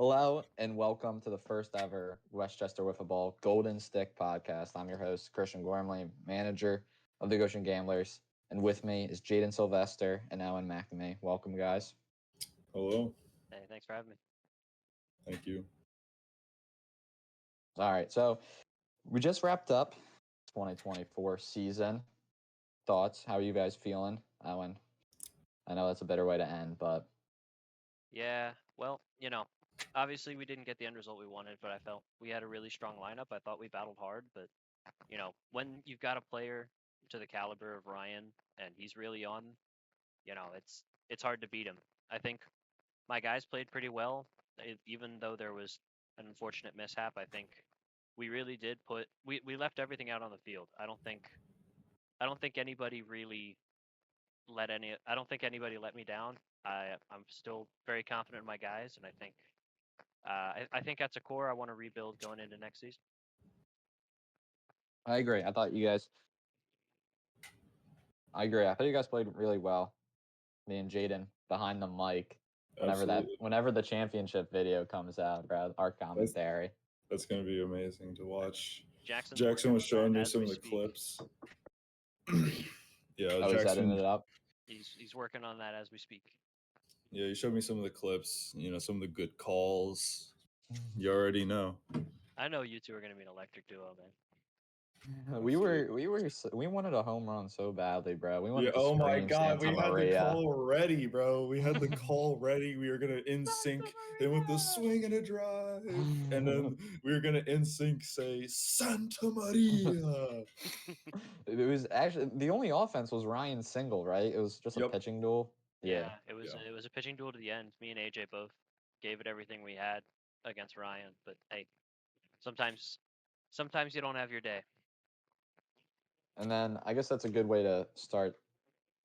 Hello and welcome to the first ever Westchester Wiffle Ball Golden Stick podcast. I'm your host, Christian Gormley, manager of the Goshen Gamblers. And with me is Jaydon Sylvester and Ellen McNamee. Welcome, guys. Hello. Hey, thanks for having me. Thank you. All right, so we just wrapped up 2024 season. Thoughts? How are you guys feeling? Ellen, I know that's a better way to end, but Yeah, well, obviously we didn't get the end result we wanted, but I felt we had a really strong lineup. I thought we battled hard, but when you've got a player to the caliber of Ryan and he's really on, it's hard to beat him. I think my guys played pretty well, even though there was an unfortunate mishap. I think we really did we left everything out on the field. I don't think anybody really I don't think anybody let me down. I'm still very confident in my guys, and I think at the core I want to rebuild going into next season. I agree. I thought you guys played really well. Me and Jaydon behind the mic. Absolutely. Whenever the championship video comes out, bro, our commentary. That's going to be amazing to watch. Jackson was showing me as some we of the speak. clips. Yeah, I was setting Jackson. it up. He's working on that as we speak. Yeah, you showed me some of the clips. Some of the good calls. You already know. I know you two are going to be an electric duo, man. We wanted a home run so badly, bro. We wanted Yeah, to oh my scream God, Santa we had Maria. the call ready, bro. We had the call ready. We were gonna in sync. Then with the swing and a drive, and then we were gonna in sync say Santa Maria. It was actually the only offense was Ryan's single, right? It was just a Yep. pitching duel. Yeah, it was a pitching duel to the end. Me and AJ both gave it everything we had against Ryan, but hey, sometimes you don't have your day. And then I guess that's a good way to start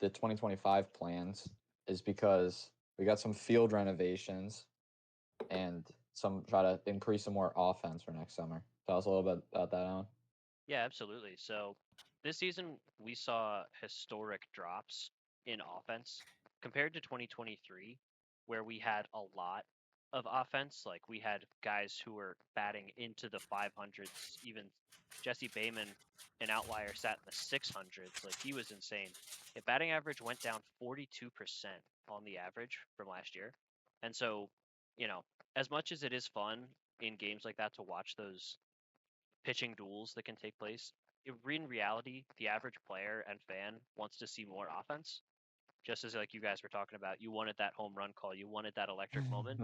the 2025 plans, is because we got some field renovations and try to increase some more offense for next summer. Tell us a little bit about that, Alan. Yeah, absolutely. So this season we saw historic drops in offense compared to 2023, where we had a lot of offense. Like we had guys who were batting into the 500s. Even Jesse Bayman, an outlier, sat in the 600s. Like he was insane. His batting average went down 42% on the average from last year. And so, as much as it is fun in games like that to watch those pitching duels that can take place, in reality, the average player and fan wants to see more offense. Just as like you guys were talking about, you wanted that home run call, you wanted that electric moment,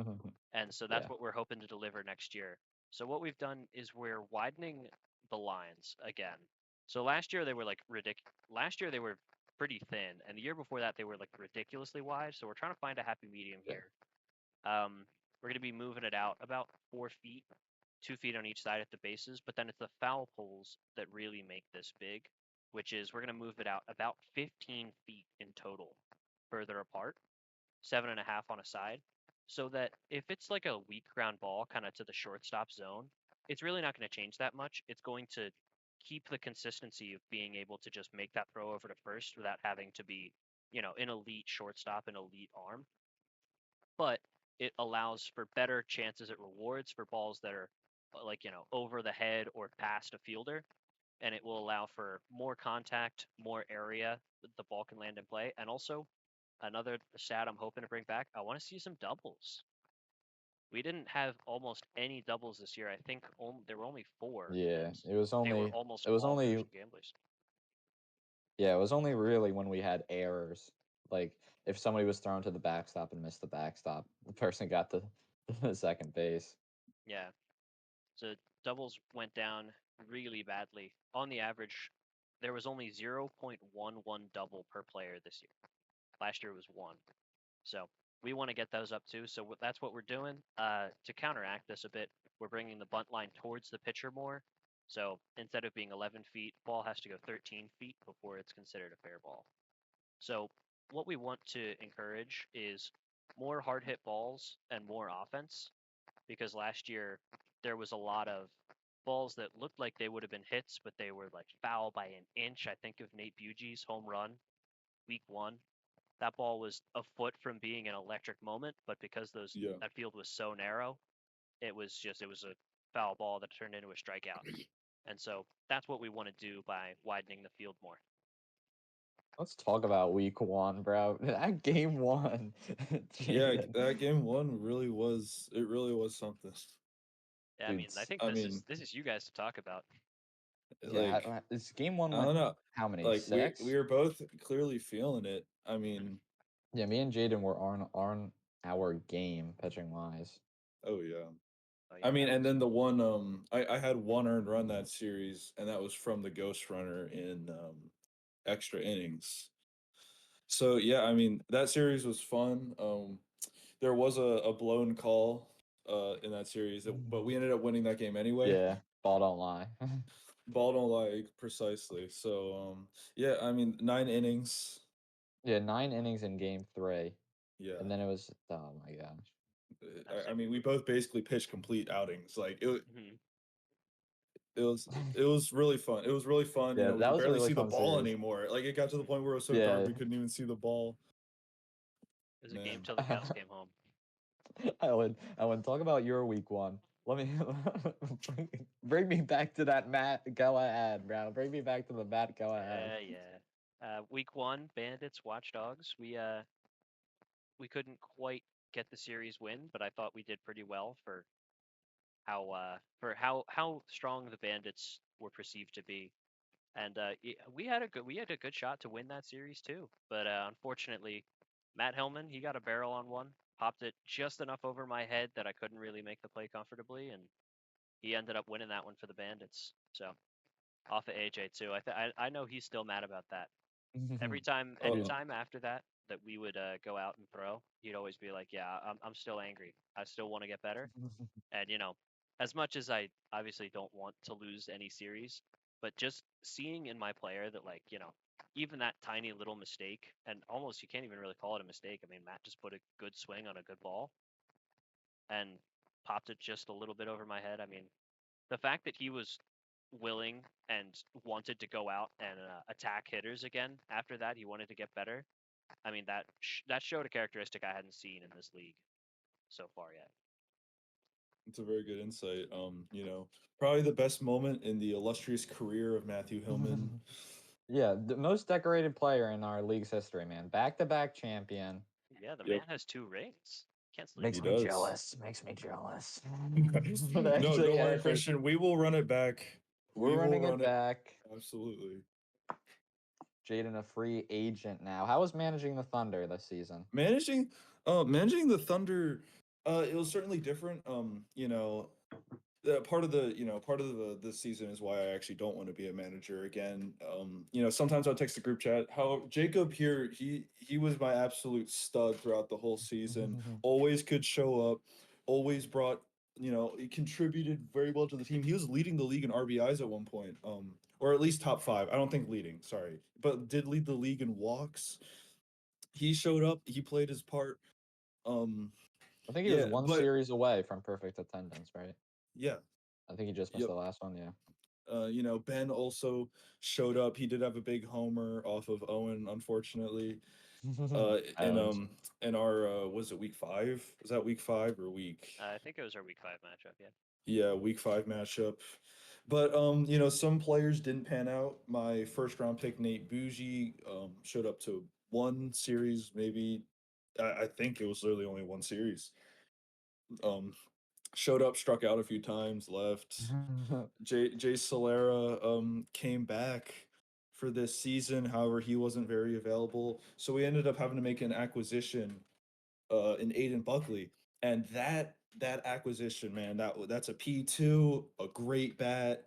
and so that's what we're hoping to deliver next year. So what we've done is we're widening the lines again. So last year they were like ridiculous. Last year they were pretty thin, and the year before that they were like ridiculously wide. So we're trying to find a happy medium here. We're going to be moving it out about 4 feet, 2 feet on each side at the bases, but then it's the foul poles that really make this big, which is we're going to move it out about 15 feet in total further apart, 7.5 on a side, so that if it's like a weak ground ball kind of to the shortstop zone, it's really not going to change that much. It's going to keep the consistency of being able to just make that throw over to first without having to be, an elite shortstop, an elite arm. But it allows for better chances at rewards for balls that are like, over the head or past a fielder. And it will allow for more contact, more area that the ball can land in play. And also, another stat I'm hoping to bring back, I want to see some doubles. We didn't have almost any doubles this year. I think there were only 4. Yeah, it was they were only almost it was all only Goshen Gamblers. yeah, it was only really when we had errors. Like if somebody was thrown to the backstop and missed the backstop, the person got the second base. Yeah. So doubles went down really badly. On the average, there was only 0.11 double per player this year. Last year was 1. So we want to get those up too. So that's what we're doing. To counteract this a bit, we're bringing the bunt line towards the pitcher more. So instead of being 11 feet, ball has to go 13 feet before it's considered a fair ball. So what we want to encourage is more hard hit balls and more offense, because last year there was a lot of balls that looked like they would have been hits, but they were like foul by an inch. I think of Nate Bugey's home run week 1. That ball was a foot from being an electric moment, but because that field was so narrow, It was a foul ball that turned into a strikeout. And so that's what we want to do by widening the field more. Let's talk about week 1, bro. That game 1. Yeah, Jaydon. that game 1 really was something. Yeah, Dude, I think I this mean, is you guys to talk about. yeah, this game 1 I went don't know. how many? Like 6? we were both clearly feeling it. I mean, Yeah, me and Jaydon were on our game pitching wise. oh yeah. Oh, I yeah, mean, that and was then the one I had 1 earned run that series, and that was from the Ghost Runner in extra innings. So yeah, I mean that series was fun. There was a blown call in that series, but we ended up winning that game anyway. Yeah, ball don't lie. Ball don't lie precisely. So yeah, I mean 9 innings. Yeah, 9 innings in game 3. Yeah. And then it was, oh my gosh. I mean we both basically pitched complete outings. Like Mhm. it was really fun. It was really fun. You Yeah, know, we that could was a barely really see the fun ball series. anymore. Like it got to the point where it was so dark Yeah. we couldn't even see the ball. It was a game Man. till the cows came home. I would talk about your week 1. Let me bring me back to that Matt. Go ahead, bro. Bring me back to the Matt. Go ahead. Yeah. Week 1, Bandits, Watchdogs. We couldn't quite get the series win, but I thought we did pretty well for how strong the Bandits were perceived to be. And we had a good shot to win that series too. But unfortunately, Matt Hillman, he got a barrel on one, popped it just enough over my head that I couldn't really make the play comfortably, and he ended up winning that one for the Bandits. So off of AJ too. I know he's still mad about that. Anytime after that we would go out and throw, he'd always be like, "Yeah, I'm still angry. I still want to get better." And as much as I obviously don't want to lose any series, but just seeing in my player that even that tiny little mistake, and almost you can't even really call it a mistake. I mean, Matt just put a good swing on a good ball and popped it just a little bit over my head. I mean, the fact that he was willing and wanted to go out and attack hitters again after that, he wanted to get better. I mean, that showed a characteristic I hadn't seen in this league so far yet. It's a very good insight. You know, probably the best moment in the illustrious career of Matthew Hillman. Yeah, the most decorated player in our league's history, man. Back-to-back champion. Yeah, the Yep. man has 2 rings. Can't sleep Makes He on me it. does. jealous. Makes me jealous. No, don't worry, Christian. We will run it back. We're We will running run it back. Absolutely. Jaydon, a free agent now. How was managing the Thunder this season? Managing the Thunder, it was certainly different. You know, part of the season is why I actually don't want to be a manager again. You know, sometimes I'll text the group chat. How Jacob here, he was my absolute stud throughout the whole season. Always could show up, always brought, you know, he contributed very well to the team. He was leading the league in RBIs at one point, or at least top 5. I don't think leading, sorry, but did lead the league in walks. He showed up, he played his part. I think he was Yeah, one but series away from perfect attendance, right? yeah, I think he just missed yep. the last one, yeah. You know, Ben also showed up. He did have a big homer off of Owen, unfortunately. Owens. In our was it week 5? Was that week 5 or week? I think it was our week 5 matchup. Yeah. Yeah, week 5 matchup. But you know, some players didn't pan out. My first round pick, Nate Bougie, showed up to 1 series, maybe. I think it was literally only 1 series. Showed up, struck out a few times, left. Jay Solera came back for this season. However, he wasn't very available, so we ended up having to make an acquisition in Aiden Buckley, and that acquisition, man, that's a P2, a great bat,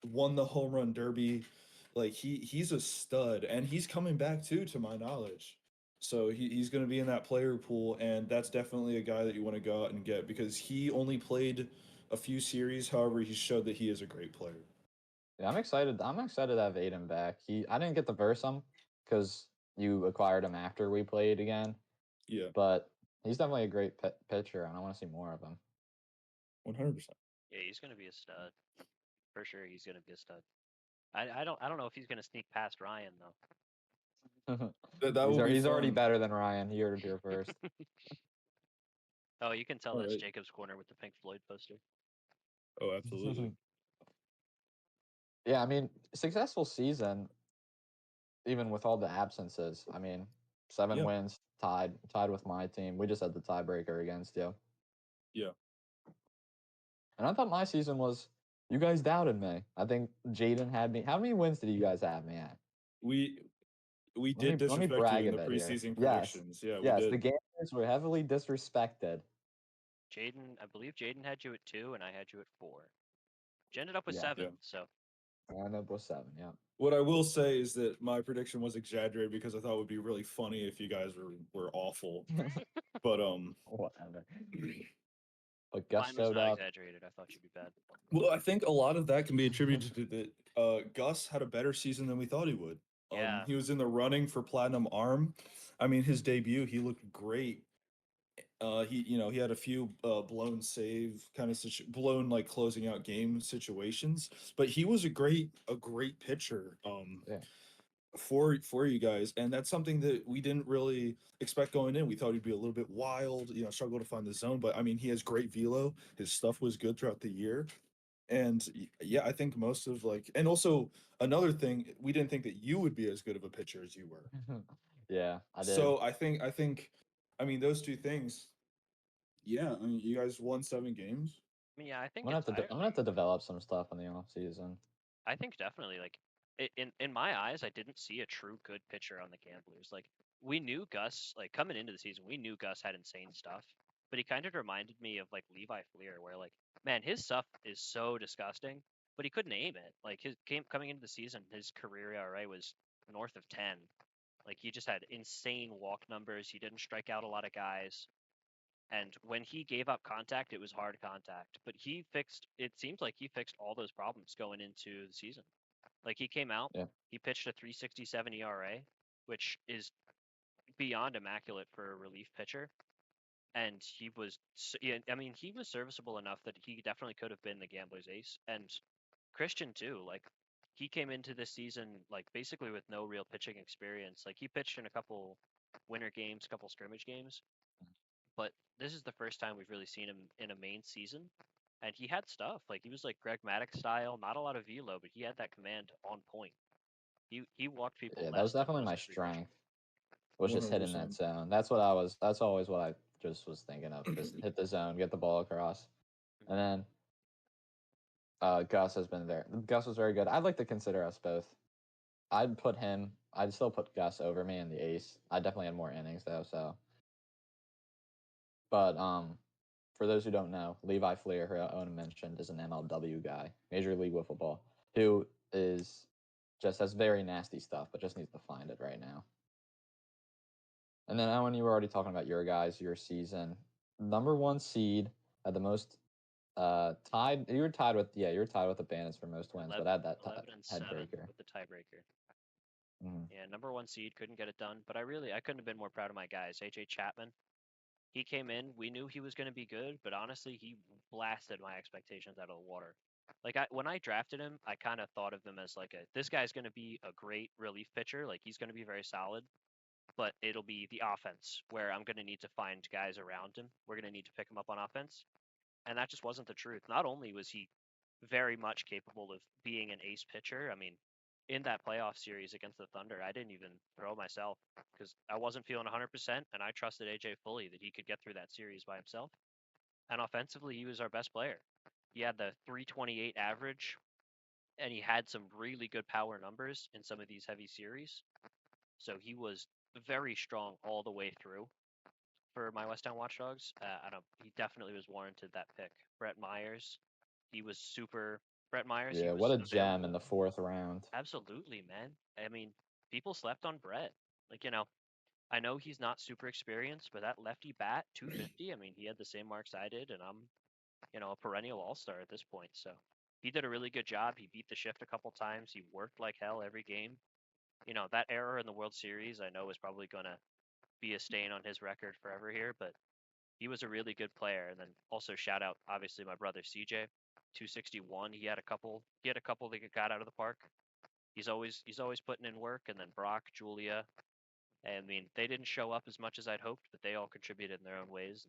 won the home run derby. Like he's a stud, and he's coming back too, to my knowledge. So he's going to be in that player pool, and that's definitely a guy that you want to go out and get because he only played a few series. However, he showed that he is a great player. Yeah, I'm excited. I'm excited to have Aiden back. I didn't get to verse him because you acquired him after we played again. Yeah, But he's definitely a great pitcher, and I want to see more of him. 100%. Yeah, he's gonna be a stud for sure. He's gonna be a stud. I don't know if he's gonna sneak past Ryan though. That will be He's already fun. better than Ryan. He heard it here first. Oh, you can tell All that's right. Jacob's corner with the Pink Floyd poster. Oh, absolutely. Yeah, I mean, successful season, even with all the absences. I mean, 7 Yeah. wins, tied with my team. We just had the tiebreaker against you. Yeah. And I thought my season was. You guys doubted me. I think Jaydon had me. How many wins did you guys have me at? We Let did me disrespect you brag in a the bit here. preseason Yes, predictions. Yeah, we yes, the did. gamers were heavily disrespected. Jaydon, I believe Jaydon had you at 2, and I had you at 4. You ended up with Yeah. 7, Yeah. so I ended up with 7. Yeah. What I will say is that my prediction was exaggerated because I thought it would be really funny if you guys were awful. But Whatever. But Gus mine was showed not up. exaggerated. I thought you'd be bad. well, I think a lot of that can be attributed to that Gus had a better season than we thought he would. Yeah. He was in the running for Platinum Arm. I mean, his debut, he looked great. He had a few blown save kind of blown like closing out game situations, but he was a great pitcher. Yeah. For you guys, and that's something that we didn't really expect going in. We thought he'd be a little bit wild, struggle to find the zone, but I mean, he has great velo. His stuff was good throughout the year, and yeah, I think most of and also another thing, we didn't think that you would be as good of a pitcher as you were. Yeah, I did. So I mean, those two things. Yeah, I mean, you guys won 7 games. I mean, yeah, I think I'm gonna have to develop some stuff in the off season. I think definitely like in my eyes, I didn't see a true good pitcher on the Gamblers. Like we knew Gus, like coming into the season, we knew Gus had insane stuff, but he kind of reminded me of like Levi Fleer, where like man, his stuff is so disgusting, but he couldn't aim it. Like coming into the season, his career ERA was north of 10. Like he just had insane walk numbers. He didn't strike out a lot of guys. And when he gave up contact, it was hard contact. But it seems like he fixed all those problems going into the season. Like he came out, Yeah. he pitched a 3.67 ERA, which is beyond immaculate for a relief pitcher. And I mean, he was serviceable enough that he definitely could have been the gambler's ace. And Christian too, like he came into this season like basically with no real pitching experience. Like he pitched in a couple winter games, a couple scrimmage games, but this is the first time we've really seen him in a main season. And he had stuff. Like he was like Greg Maddox style, not a lot of velo, but he had that command on point. He walked people Yeah, that less was than definitely most my every pitcher. strength. Was just hitting that 100%. zone. That's always what I just was thinking of. Just hit the zone, get the ball across. And then Gus has been there. Gus was very good. I'd like to consider us both. I'd still put Gus over me in the ace. I definitely had more innings though, so but for those who don't know, Levi Fleer, who Owen mentioned, is an MLW guy, Major League Wiffle Ball, who is just has very nasty stuff, but just needs to find it right now. And then Owen, you were already talking about your season. #1 seed had the most tied. You were tied with the Bandits for most wins, but 11, had that 11 and 7 headbreaker. with the tiebreaker. Mm-hmm. Yeah, #1 seed couldn't get it done, but I couldn't have been more proud of my guys. AJ Chapman, he came in. We knew he was going to be good, but honestly, he blasted my expectations out of the water. Like when I drafted him, I kind of thought of him as like this guy's going to be a great relief pitcher. Like he's going to be very solid, but it'll be the offense where I'm going to need to find guys around him. We're going to need to pick him up on offense, and that just wasn't the truth. Not only was he very much capable of being an ace pitcher. I mean, in that playoff series against the Thunder, I didn't even throw myself because I wasn't feeling 100%, and I trusted AJ fully that he could get through that series by himself. And offensively, he was our best player. He had the 328 average, and he had some really good power numbers in some of these heavy series. So he was very strong all the way through for my West Town Watchdogs. He definitely was warranted that pick. Brett Myers, he was super. Brett Myers, he Yeah, was what a gem in available. the 4th round. Absolutely, man. I mean, people slept on Brett. Like, I know he's not super experienced, but that lefty bat, 250, I mean, he had the same marks I did, and I'm, a perennial all-star at this point. So he did a really good job. He beat the shift a couple times. He worked like hell every game. That error in the World Series, I know is probably going to be a stain on his record forever here, but he was a really good player. And then also shout out, obviously, my brother CJ, 261. He had a couple that got out of the park. He's always putting in work, and then Brock, Julia. I mean, they didn't show up as much as I'd hoped, but they all contributed in their own ways.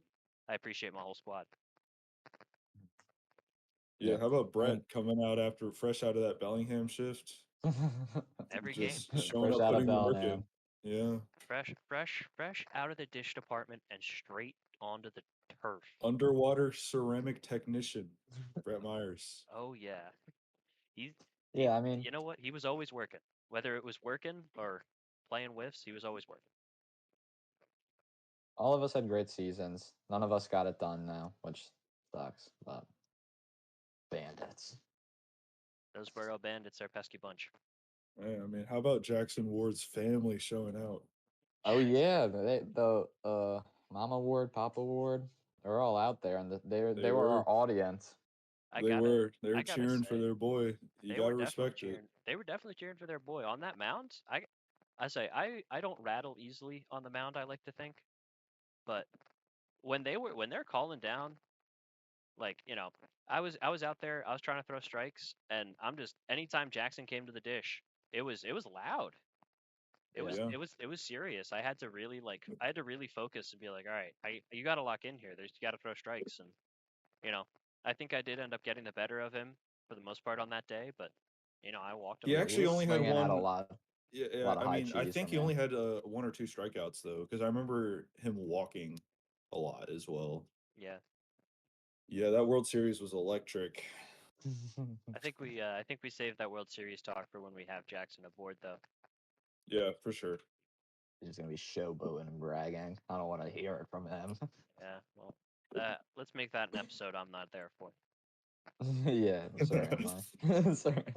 I appreciate my whole squad. Yeah, Yeah. how about Brett coming out after fresh out of that Bellingham shift? Every game, Just showing Fresh up, out of putting the work Bellingham. in. Yeah. fresh out of the dish department and straight onto the turf. Underwater ceramic technician, Brett Myers. Oh yeah, he's Yeah, I mean, you know what? He was always working. Whether it was working or playing whiffs, he was always working. all of us had great seasons. None of us got it done now, which sucks. But Bandits. Those Borough Bandits are a pesky bunch. Yeah, I mean, how about Jackson Ward's family showing out? Oh yeah, the Mama Ward, Papa Ward, they're all out there, and they were our audience. They were I gotta cheering for say, their boy. You they were gotta definitely respect it. cheering. They were definitely cheering for their boy on that mound. I say I don't rattle easily on the mound. I like to think, but when they're calling down, like I was out there. I was trying to throw strikes, and I'm just anytime Jackson came to the dish, it was loud. Yeah. It was serious. I had to really focus and be like, all right, you got to lock in here. You got to throw strikes, and I think I did end up getting the better of him for the most part on that day, but I walked him. He Yeah, actually was only had swinging at a one. lot, Yeah, lot of I high mean, I cheese think from he you. only had 1 or 2 strikeouts though, because I remember him walking a lot as well. Yeah, Yeah, that World Series was electric. I think we saved that World Series talk for when we have Jackson aboard, though. Yeah, for sure. He's just gonna be showboating and bragging. I don't want to hear it from him. Yeah, well, let's make that an episode I'm not there for. Yeah, certainly. Certainly.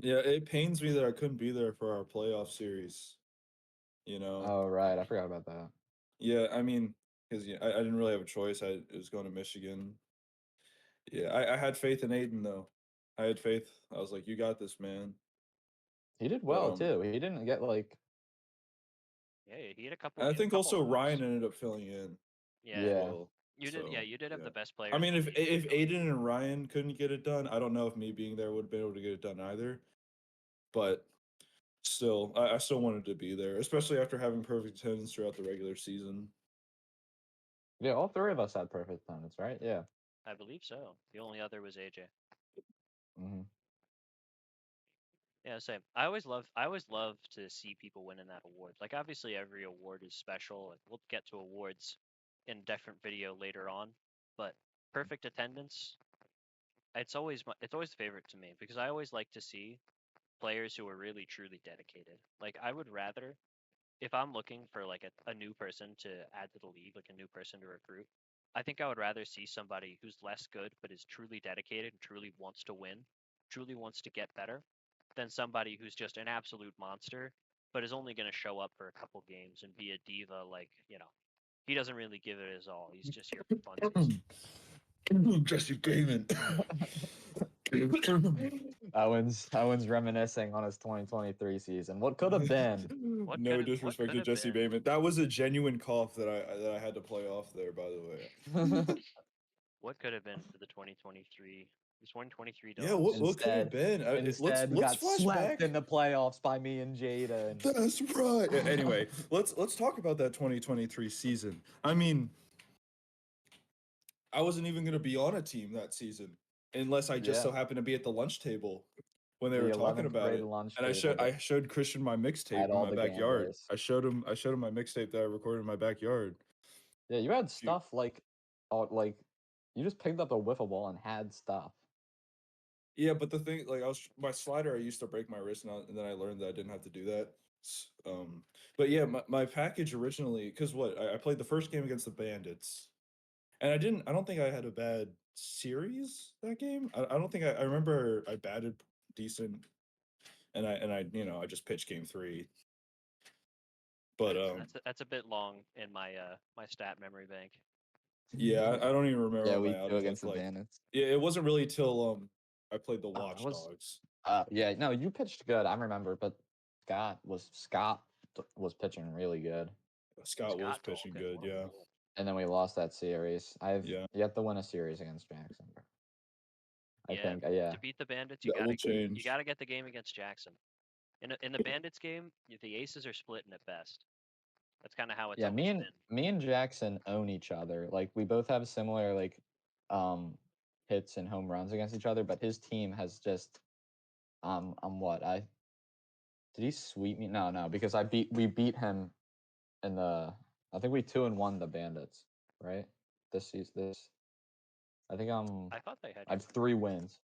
Yeah, it pains me that I couldn't be there for our playoff series. You know. Oh right, I forgot about that. Yeah, I mean, because I didn't really have a choice. I was going to Michigan. Yeah, I had faith in Aiden though. I had faith. I was like, "You got this, man." He did But well too. He didn't get like Yeah, he had and I think also of Ryan those. ended up filling in as Yeah, yeah. well. you did. Yeah, you did have yeah. the best players. I mean, on if the team if filling in. Aiden and Ryan couldn't get it done, I don't know if me being there would have been able to get it done either. But still, I still wanted to be there, especially after having perfect attendance throughout the regular season. Yeah, all three of us had perfect attendance, right? Yeah. I believe so. The only other was AJ. Mm-hmm. Yeah, same. I always love to see people winning that award. Like obviously every award is special, and we'll get to awards in a different video later on. But perfect attendance, it's always a favorite to me because I always like to see players who are really truly dedicated. Like I would rather if I'm looking for like a new person to add to the league, like a new person to recruit, I think I would rather see somebody who's less good but is truly dedicated and truly wants to win, truly wants to get better, than somebody who's just an absolute monster but is only going to show up for a couple games and be a diva. Like he doesn't really give it his all. He's just here for funsies. Jesse Damon. Owen's reminiscing on his 2023 season. What could have been? What No what disrespect could to have Jesse been? Bateman. That was a genuine cough that I had to play off there. By the way. What could have been for the 2023? The 2023 Yeah, dogs. what could have Instead, been? instead we Let's got flash swept back. in the playoffs by me and Jaydon. That's right. Anyway, let's talk about that 2023 season. I mean, I wasn't even going to be on a team that season unless I just Yeah, so happened to be at the lunch table when they the were talking 11th about grade it. lunch And table I that showed Christian my had mixtape in all my the backyard. gamblers. I showed him my mixtape that I recorded in my backyard. Yeah, you had You- stuff like you just picked up a wiffle ball and had stuff. Yeah, but the thing, like, my slider, I used to break my wrist, and then I learned that I didn't have to do that. But yeah, my package originally, because I played the first game against the Bandits, and I don't think I had a bad series that game. I don't think I remember I batted decent, and I just pitched game 3. But That's a bit long in my my stat memory bank. yeah, I don't even remember Yeah, what my we do outing against looked the like. Bandits. Yeah, it wasn't really till I played the Oh, it was Watchdogs. yeah, no, you pitched good. I remember, but Scott was pitching really good. Scott was Scott pitching Tolkien. good, yeah. And then we lost that series. I've Yeah. yet to win a series against Jackson. I Yeah, think, yeah. to beat the Bandits, That will you change. gotta get the game against Jackson. In the Bandits game, the aces are splitting at best. That's kind of how it's Yeah, always been. me and Jackson own each other. Like we both have similar like hits and home runs against each other, but his team has just I'm what? Did he sweep me? No, because we beat him in the I think we 2-1 the Bandits, right? This season I think I thought they had. I have 3 wins.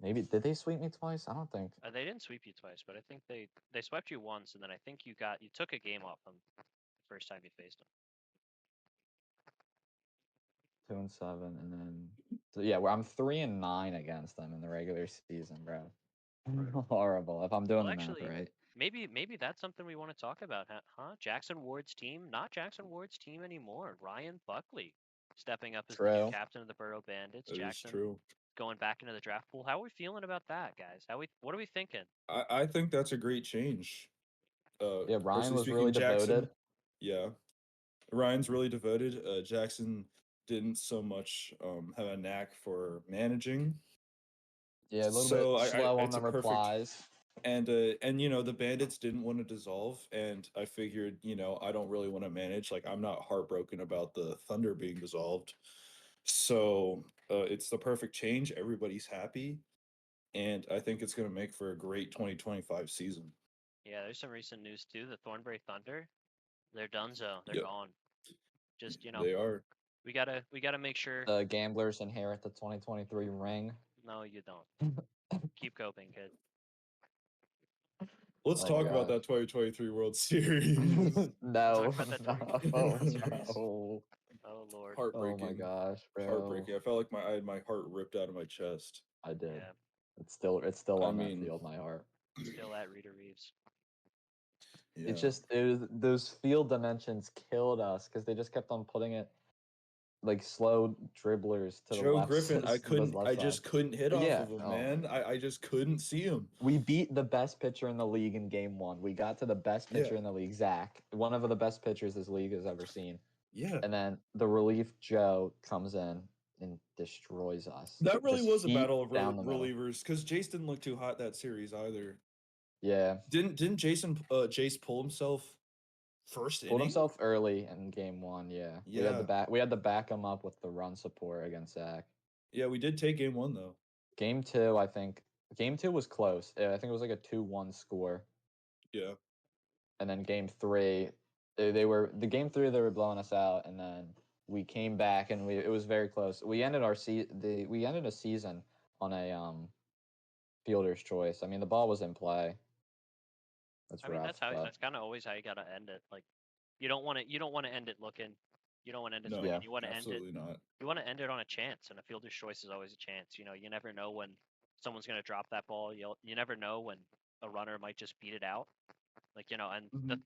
Maybe did they sweep me twice? I don't think. They didn't sweep you twice, but I think they swept you once, and then I think you took a game off them the first time you faced them. 2-7, and then so yeah, I'm 3-9 against them in the regular season, bro. Horrible. If I'm doing Well, the math actually, right. maybe that's something we want to talk about, huh? Jackson Ward's team, not Jackson Ward's team anymore. Ryan Buckley stepping up as the new True. captain of the Borough Bandits. That is Jackson true. going back into the draft pool. How are we feeling about that, guys? What are we thinking? I think that's a great change. Yeah, Ryan personally was speaking, really Jackson, devoted. yeah, Ryan's really devoted. Jackson didn't so much have a knack for managing. Yeah, a little So bit slow on it's the a perfect replies. and the Bandits didn't want to dissolve, and I figured I don't really want to manage. Like I'm not heartbroken about the Thunder being dissolved, so it's the perfect change. Everybody's happy, and I think it's going to make for a great 2025 season. Yeah, there's some recent news too. The Thornbury Thunder, they're donezo. They're Yep, gone. Just they are. we gotta make sure. The Gamblers inherit the 2023 ring. No, you don't. Keep coping, kid. Let's Oh my talk about gosh. that 2023 World Series. No, Talk about that no, 2023 Series. no. Oh Lord. Oh my Heartbreaking. gosh, bro. Heartbreaking. I felt like I had my heart ripped out of my chest. I did. Yeah. It's still I on that mean, field, my heart. Still at Rita Reeves. It's yeah. just those field dimensions killed us because they just kept on putting it like slow dribblers to the Joe left, Griffin, to the left I side. just couldn't hit off Yeah. of him, Oh my man. I just couldn't see him. We beat the best pitcher in the league in game 1. We got to the best pitcher Yeah. in the league, Zach, one of the best pitchers this league has ever seen. Yeah. And then the relief Joe comes in and destroys us. That really Just was a heat battle of down the middle. relievers because Jace didn't look too hot that series either. Yeah. Didn't Jace pull himself first Pulled inning? himself early in game 1, yeah. We had to back him up with the run support against Zach. Yeah, we did take game 1 though. Game 2, I think. Game 2 was close. I think it was like a 2-1 score. Yeah. And then game 3, they were blowing us out, and then we came back and it was very close. We ended a season on a fielder's choice. I mean, the ball was in play. That's rough. That's kind of always how you gotta end it. Like, you don't want to end it looking. You don't want to end it No, swinging. Yeah. You want to end it. absolutely not. You want to end it on a chance, and a fielder's choice is always a chance. You never know when someone's gonna drop that ball. You never know when a runner might just beat it out. Like and Mhm.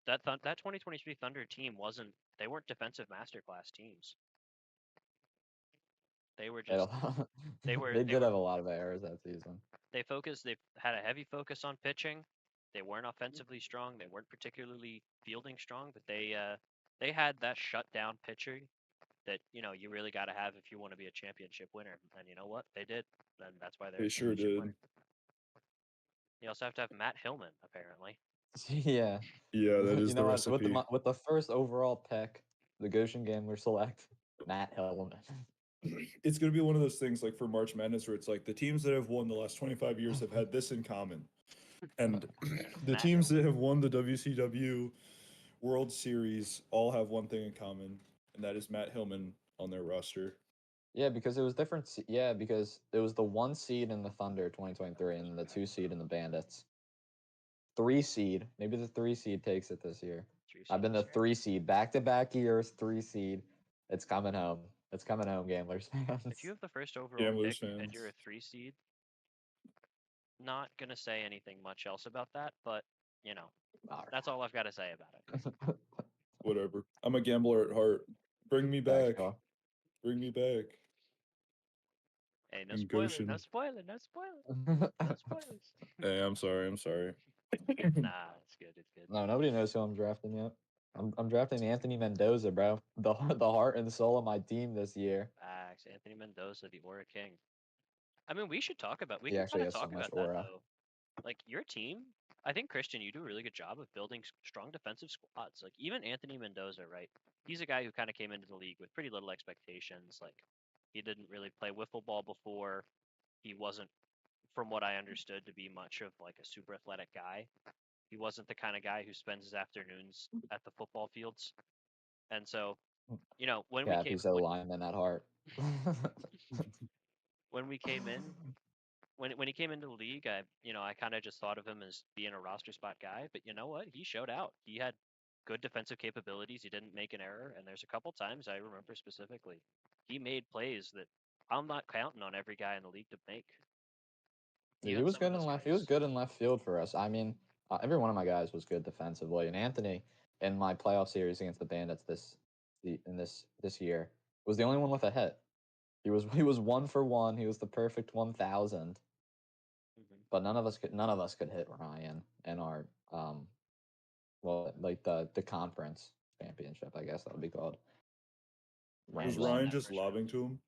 that 2023 Thunder team they weren't defensive masterclass teams. They were They had just a lot- they were they they did were have a lot of errors that season. they had a heavy focus on pitching. They weren't offensively strong. They weren't particularly fielding strong, but they had that shutdown pitcher that you really got to have if you want to be a championship winner. And you know what? They did, and that's why they're They a sure championship did. winner. You also have to have Matt Hillman, apparently. Yeah. Yeah, that You is the know what? recipe. With the first overall pick, the Goshen Gambler select Matt Hellman. It's going to be one of those things like for March Madness where it's like the teams that have won the last 25 years have had this in common. And the Matt teams Hillman. that have won the WCW World Series all have one thing in common, and that is Matt Hillman on their roster. Yeah, because it was different. Yeah, because it was the 1 seed in the Thunder 2023 and the 2 seed in the Bandits. 3 seed. Maybe the 3 seed takes it this year. I've been the 3 seed back-to-back years. 3 seed. It's coming home. It's coming home, Gamblers fans. If you have the first overall Gamblers pick and fans. you're a 3 seed, not gonna say anything much else about that, but that's all I've got to say about it. Whatever. I'm a gambler at heart. Bring me back. Factual. Bring me back. Hey, no And spoiler, Goshen. no spoiler, no spoiler, no spoilers. Hey, I'm sorry. I'm sorry. Nah, it's good, it's good. No, nobody knows who I'm drafting yet. I'm drafting Anthony Mendoza, bro. The heart and soul of my team this year. Facts. Anthony Mendoza, the Aura King. I mean, we should talk about. We He can actually kind of has so talk much about that aura. though. Like your team, I think Christian, you do a really good job of building strong defensive squads. Like even Anthony Mendoza, right? He's a guy who kind of came into the league with pretty little expectations. Like he didn't really play wiffle ball before. He wasn't, from what I understood, to be much of like a super athletic guy. He wasn't the kind of guy who spends his afternoons at the football fields. And so, when we Yeah, came he's a lineman at heart. when we came in, when he came into the league, I kind of just thought of him as being a roster spot guy. But you know what? He showed out. He had good defensive capabilities. He didn't make an error, and there's a couple times I remember specifically he made plays that I'm not counting on every guy in the league to make. He Even was some good of in those left. He was plays. good in left field for us. I mean, every one of my guys was good defensively. And Anthony, in my playoff series against the Bandits this year, was the only one with a hit. He was 1 for 1. He was the perfect 1,000. But none of us could hit Ryan in our like the conference championship, I guess that would be called. Was Round Yeah, Ryan one. that just for sure. lobbing to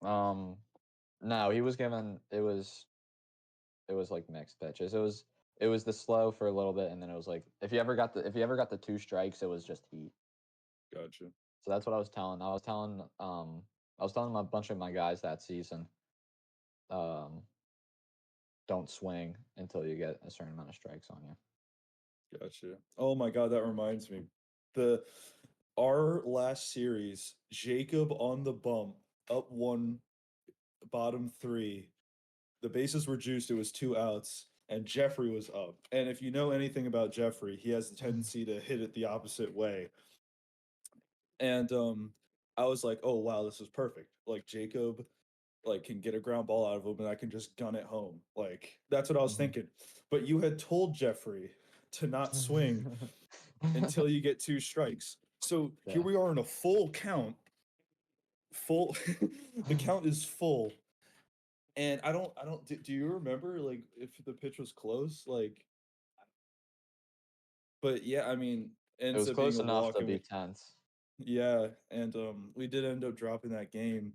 him? No, he was given it was like mixed pitches. It was the slow for a little bit, and then it was like if you ever got the 2 strikes, it was just heat. Gotcha. So that's what I was telling. I was telling a bunch of my guys that season, don't swing until you get a certain amount of strikes on you. Gotcha. Oh my god, that reminds me. Our last series, Jacob on the bump, up 1, bottom 3. The bases were juiced, it was 2 outs, and Jeffrey was up. And if you know anything about Jeffrey, he has the tendency to hit it the opposite way. And I was like, "Oh wow, this is perfect. Like Jacob can get a ground ball out of him and I can just gun it home." Like that's what I was thinking. But you had told Jeffrey to not swing until you get 2 strikes. So here Yeah. we are in a full count. Full the count is full. And I don't do you remember like if the pitch was close? But yeah, I mean, It ends was up being close a enough walk to and be tense. yeah, and we did end up dropping that game.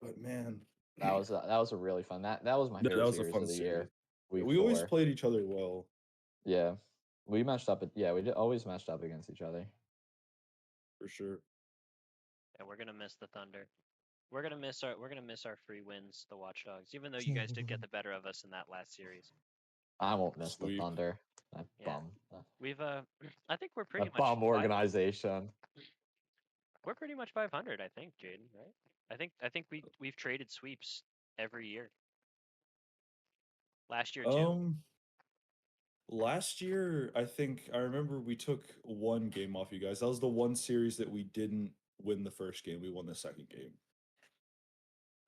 But man, That was a really fun. That was my no, that favorite was a series fun of the series. year. Week We always 4. played each other well, Yeah, we matched up. We always matched up against each other. for sure. Yeah, we're gonna miss the Thunder. We're gonna miss our free wins, the Watchdogs. Even though you guys did get the better of us in that last series. I won't miss the Sweep. Thunder. That Yeah, bum. we've I think we're pretty That much bum organization. we're pretty much 500. I think, Jaydon, right? I think we've traded sweeps every year. Last year too. Last year, I remember we took 1 game off you guys. That was the one series that we didn't win the first game. We won the second game.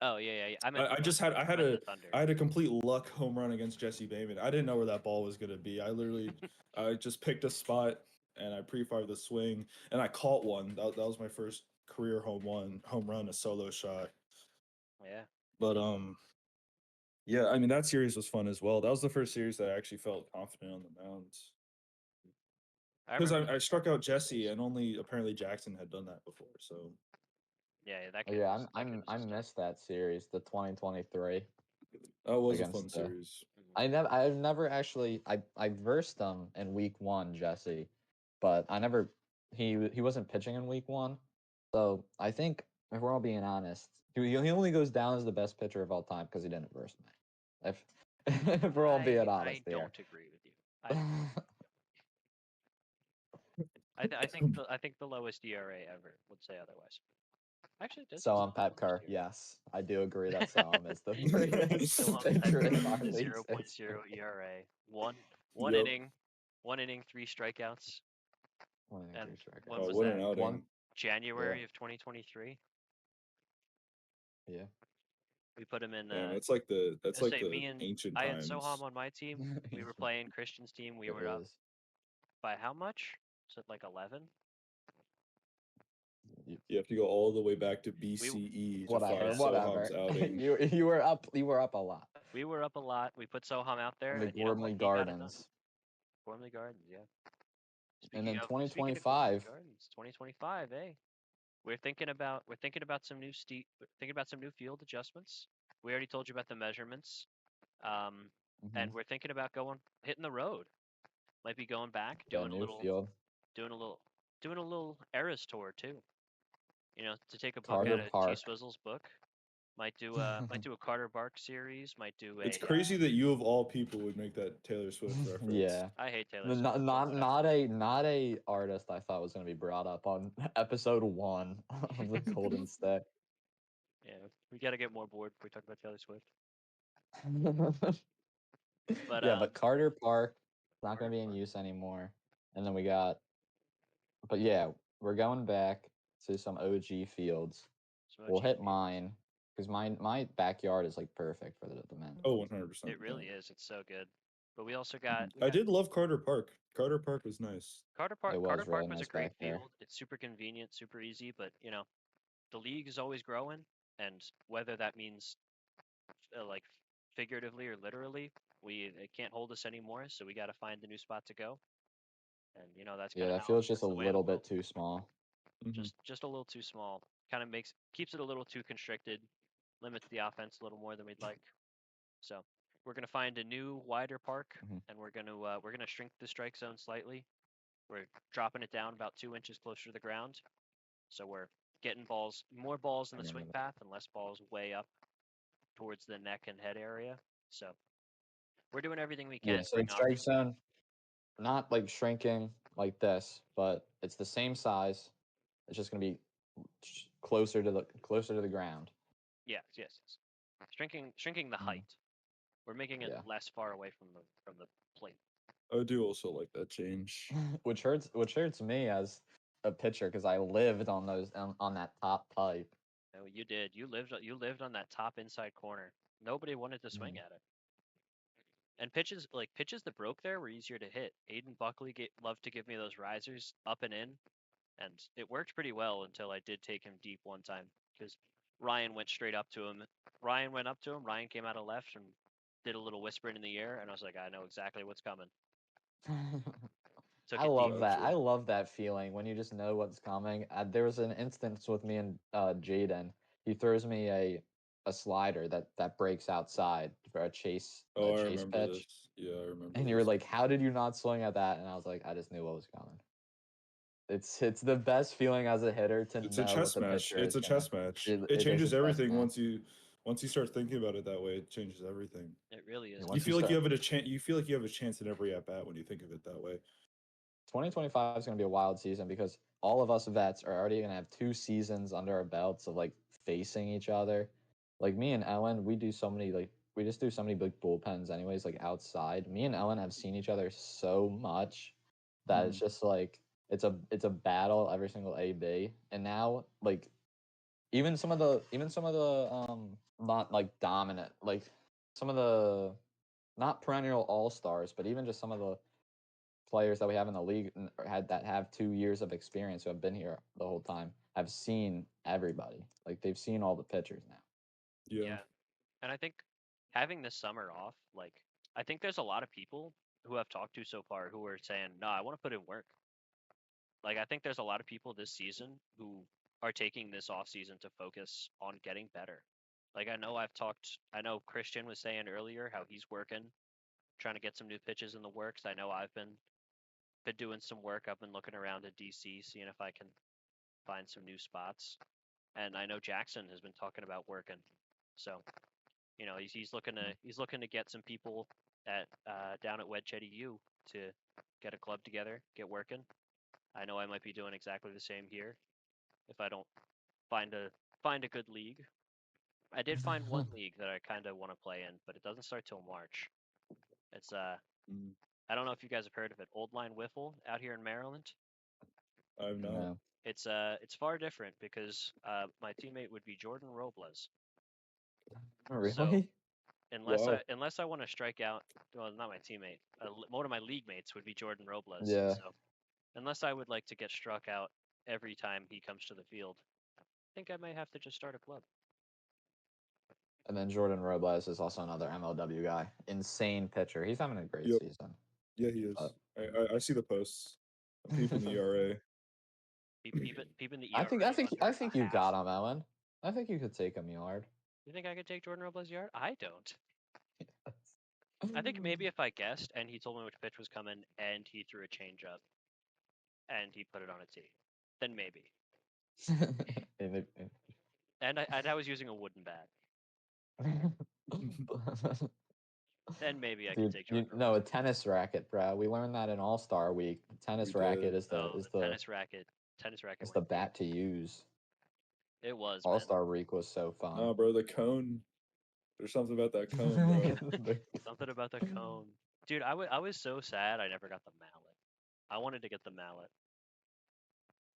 Oh yeah. I meant I the just Thunder. had I meant the Thunder. I had a complete luck home run against Jesse Bayman. I didn't know where that ball was gonna be. I just picked a spot and I pre-fired the swing and I caught one. That was my first career home run, a solo shot. Yeah. But yeah, I mean that series was fun as well. That was the first series that I actually felt confident on the mound. Because I struck out Jesse, and only apparently Jackson had done that before. So Yeah, that Oh, kid. yeah, That kid was I just missed that series, the 2023 that was a fun against the. series. I've never actually I versed him in week 1, Jesse, but I never he wasn't pitching in week 1, so I think if we're all being honest, he only goes down as the best pitcher of all time because he didn't verse me. If if we're all being honest I here. don't agree with you. I think the lowest ERA ever would say otherwise. Actually, does So he I'm have the Pet lowest Kerr. ERA? Yes, I do agree that Soam is the greatest So I'm pitcher Pet in our Kerr, league's 0.0 history. ERA. One Yep. inning, 3 strikeouts. And when Oh, was what that? an outing! January of 2023. Yeah. We put him in. Damn, that's like the Me and ancient I had times. Soham on my team. We were playing Christian's team. We It were up is. by how much? Was it like 11? You have to go all the way back to BCE to Whatever, find whatever. Soham's outing. You were up a lot. We were up a lot. We put Soham out there, The and you know what? Gormley He got it done. Gardens. Gormley Gardens, yeah. And then Speaking of Gormley 2025. Gardens, 2025, eh? We're thinking about some new field adjustments. We already told you about the measurements. and we're thinking about hitting the road. Might be going back, Yeah, new field. doing a little Eras tour too. You know, to take a book Carter out of T Park. Swizzle's book. Might do a Carter Bark series. Might do a. It's crazy that you of all people would make that Taylor Swift reference. Yeah. I hate Taylor But Swift. not a artist I thought was going to be brought up on episode 1 of the Golden State. Yeah, we gotta get more bored if we talk about Taylor Swift. But yeah, but Carter Park not going Carter to be in Park. use anymore. And then we got, but yeah, we're going back to some OG fields. some We'll OG hit fields. mine because my backyard is like perfect for the men. Oh, 100%. It really is. It's so good. But we also got. I did love Carter Park. Carter Park was nice. Carter Park. It was Carter Park really was a nice great back there. field. It's super convenient, super easy. But you know, the league is always growing, and whether that means like figuratively or literally, it can't hold us anymore. So we got to find a new spot to go. And you know that's Yeah, kind of that feels just a the way of the little bit world. too small. Just a little too small. Kind of keeps it a little too constricted, limits the offense a little more than we'd like. So we're gonna find a new wider park, and we're gonna shrink the strike zone slightly. We're dropping it down about 2 inches closer to the ground, so we're getting more balls in the swing path, and less balls way up towards the neck and head area. So we're doing everything we can. Yeah, so the strike zone, not like shrinking like this, but it's the same size. It's just gonna be closer to the ground. Yes. Shrinking the height. We're making it less far away from the plate. I do also like that change. which hurts me as a pitcher because I lived on on that top pipe. No, you did. You lived on that top inside corner. Nobody wanted to swing at it. And pitches that broke there were easier to hit. Aiden Buckley loved to give me those risers up and in, and it worked pretty well until I did take him deep one time because Ryan went straight up to him. Ryan went up to him. Ryan came out of left and did a little whispering in the air, and I was like, I know exactly what's coming. I love that. I love that feeling when you just know what's coming. There was an instance with me and Jaydon. He throws me a slider that breaks outside for a chase I chase remember pitch. this. Yeah, I remember. And you were like, "How did you not swing at that?" And I was like, "I just knew what was coming." It's the best feeling as a hitter to it's know a chess what the match. pitcher It's is a gonna. chess match. It It is changes a chess everything match. once you start thinking about it that way. It changes everything. It really is. You feel like you have a chance. You feel like you have a chance at every at bat when you think of it that way. 2025 is going to be a wild season because all of us vets are already going to have 2 seasons under our belts of like facing each other. Like me and Ellen, we just do so many big bullpens anyways, like outside. Me and Ellen have seen each other so much that it's just like it's a battle every single AB. And now like even some of the not like dominant, like some of the not perennial all-stars, but even just some of the players that we have in the league that have 2 years of experience who have been here the whole time have seen everybody. Like they've seen all the pitchers now. Yeah. And I think having this summer off, like I think there's a lot of people who I've talked to so far who are saying, "No, I want to put in work." Like I think there's a lot of people this season who are taking this off season to focus on getting better. Like I know Christian was saying earlier how he's working, trying to get some new pitches in the works. I know I've been doing some work. I've been looking around at DC, seeing if I can find some new spots. And I know Jackson has been talking about working. So, you know, he's looking to get some people at down at Wedge U to get a club together, get working. I know I might be doing exactly the same here if I don't find a good league. I did find one league that I kind of want to play in, but it doesn't start till March. It's I don't know if you guys have heard of it, Old Line Wiffle out here in Maryland. I've not. No. It's far different because my teammate would be Jordan Robles. Really? So unless I want to strike out, well, not my teammate, one of my league mates would be Jordan Robles. Yeah. So unless I would like to get struck out every time he comes to the field, I think I might have to just start a club. And then Jordan Robles is also another MLW guy. Insane pitcher. He's having a great season. Yeah, he is. I see the posts. I'm peeping the ERA. Peeping the ERA. I think you got him, Ellen. I think you could take him yard. You think I could take Jordan Robles yard? I don't. I think maybe if I guessed and he told me which pitch was coming and he threw a changeup and he put it on a tee, then maybe. And I was using a wooden bat. Then maybe I could Dude, take Jordan. no, a tennis racket, bro. We learned that in All-Star Week. Tennis We racket did. is the tennis racket. Tennis racket. is the bat to use. It was, man. All-Star Week was so fun. Oh, bro, the cone. There's something about that cone, bro. Something about the cone. Dude, I was so sad I never got the mallet. I wanted to get the mallet.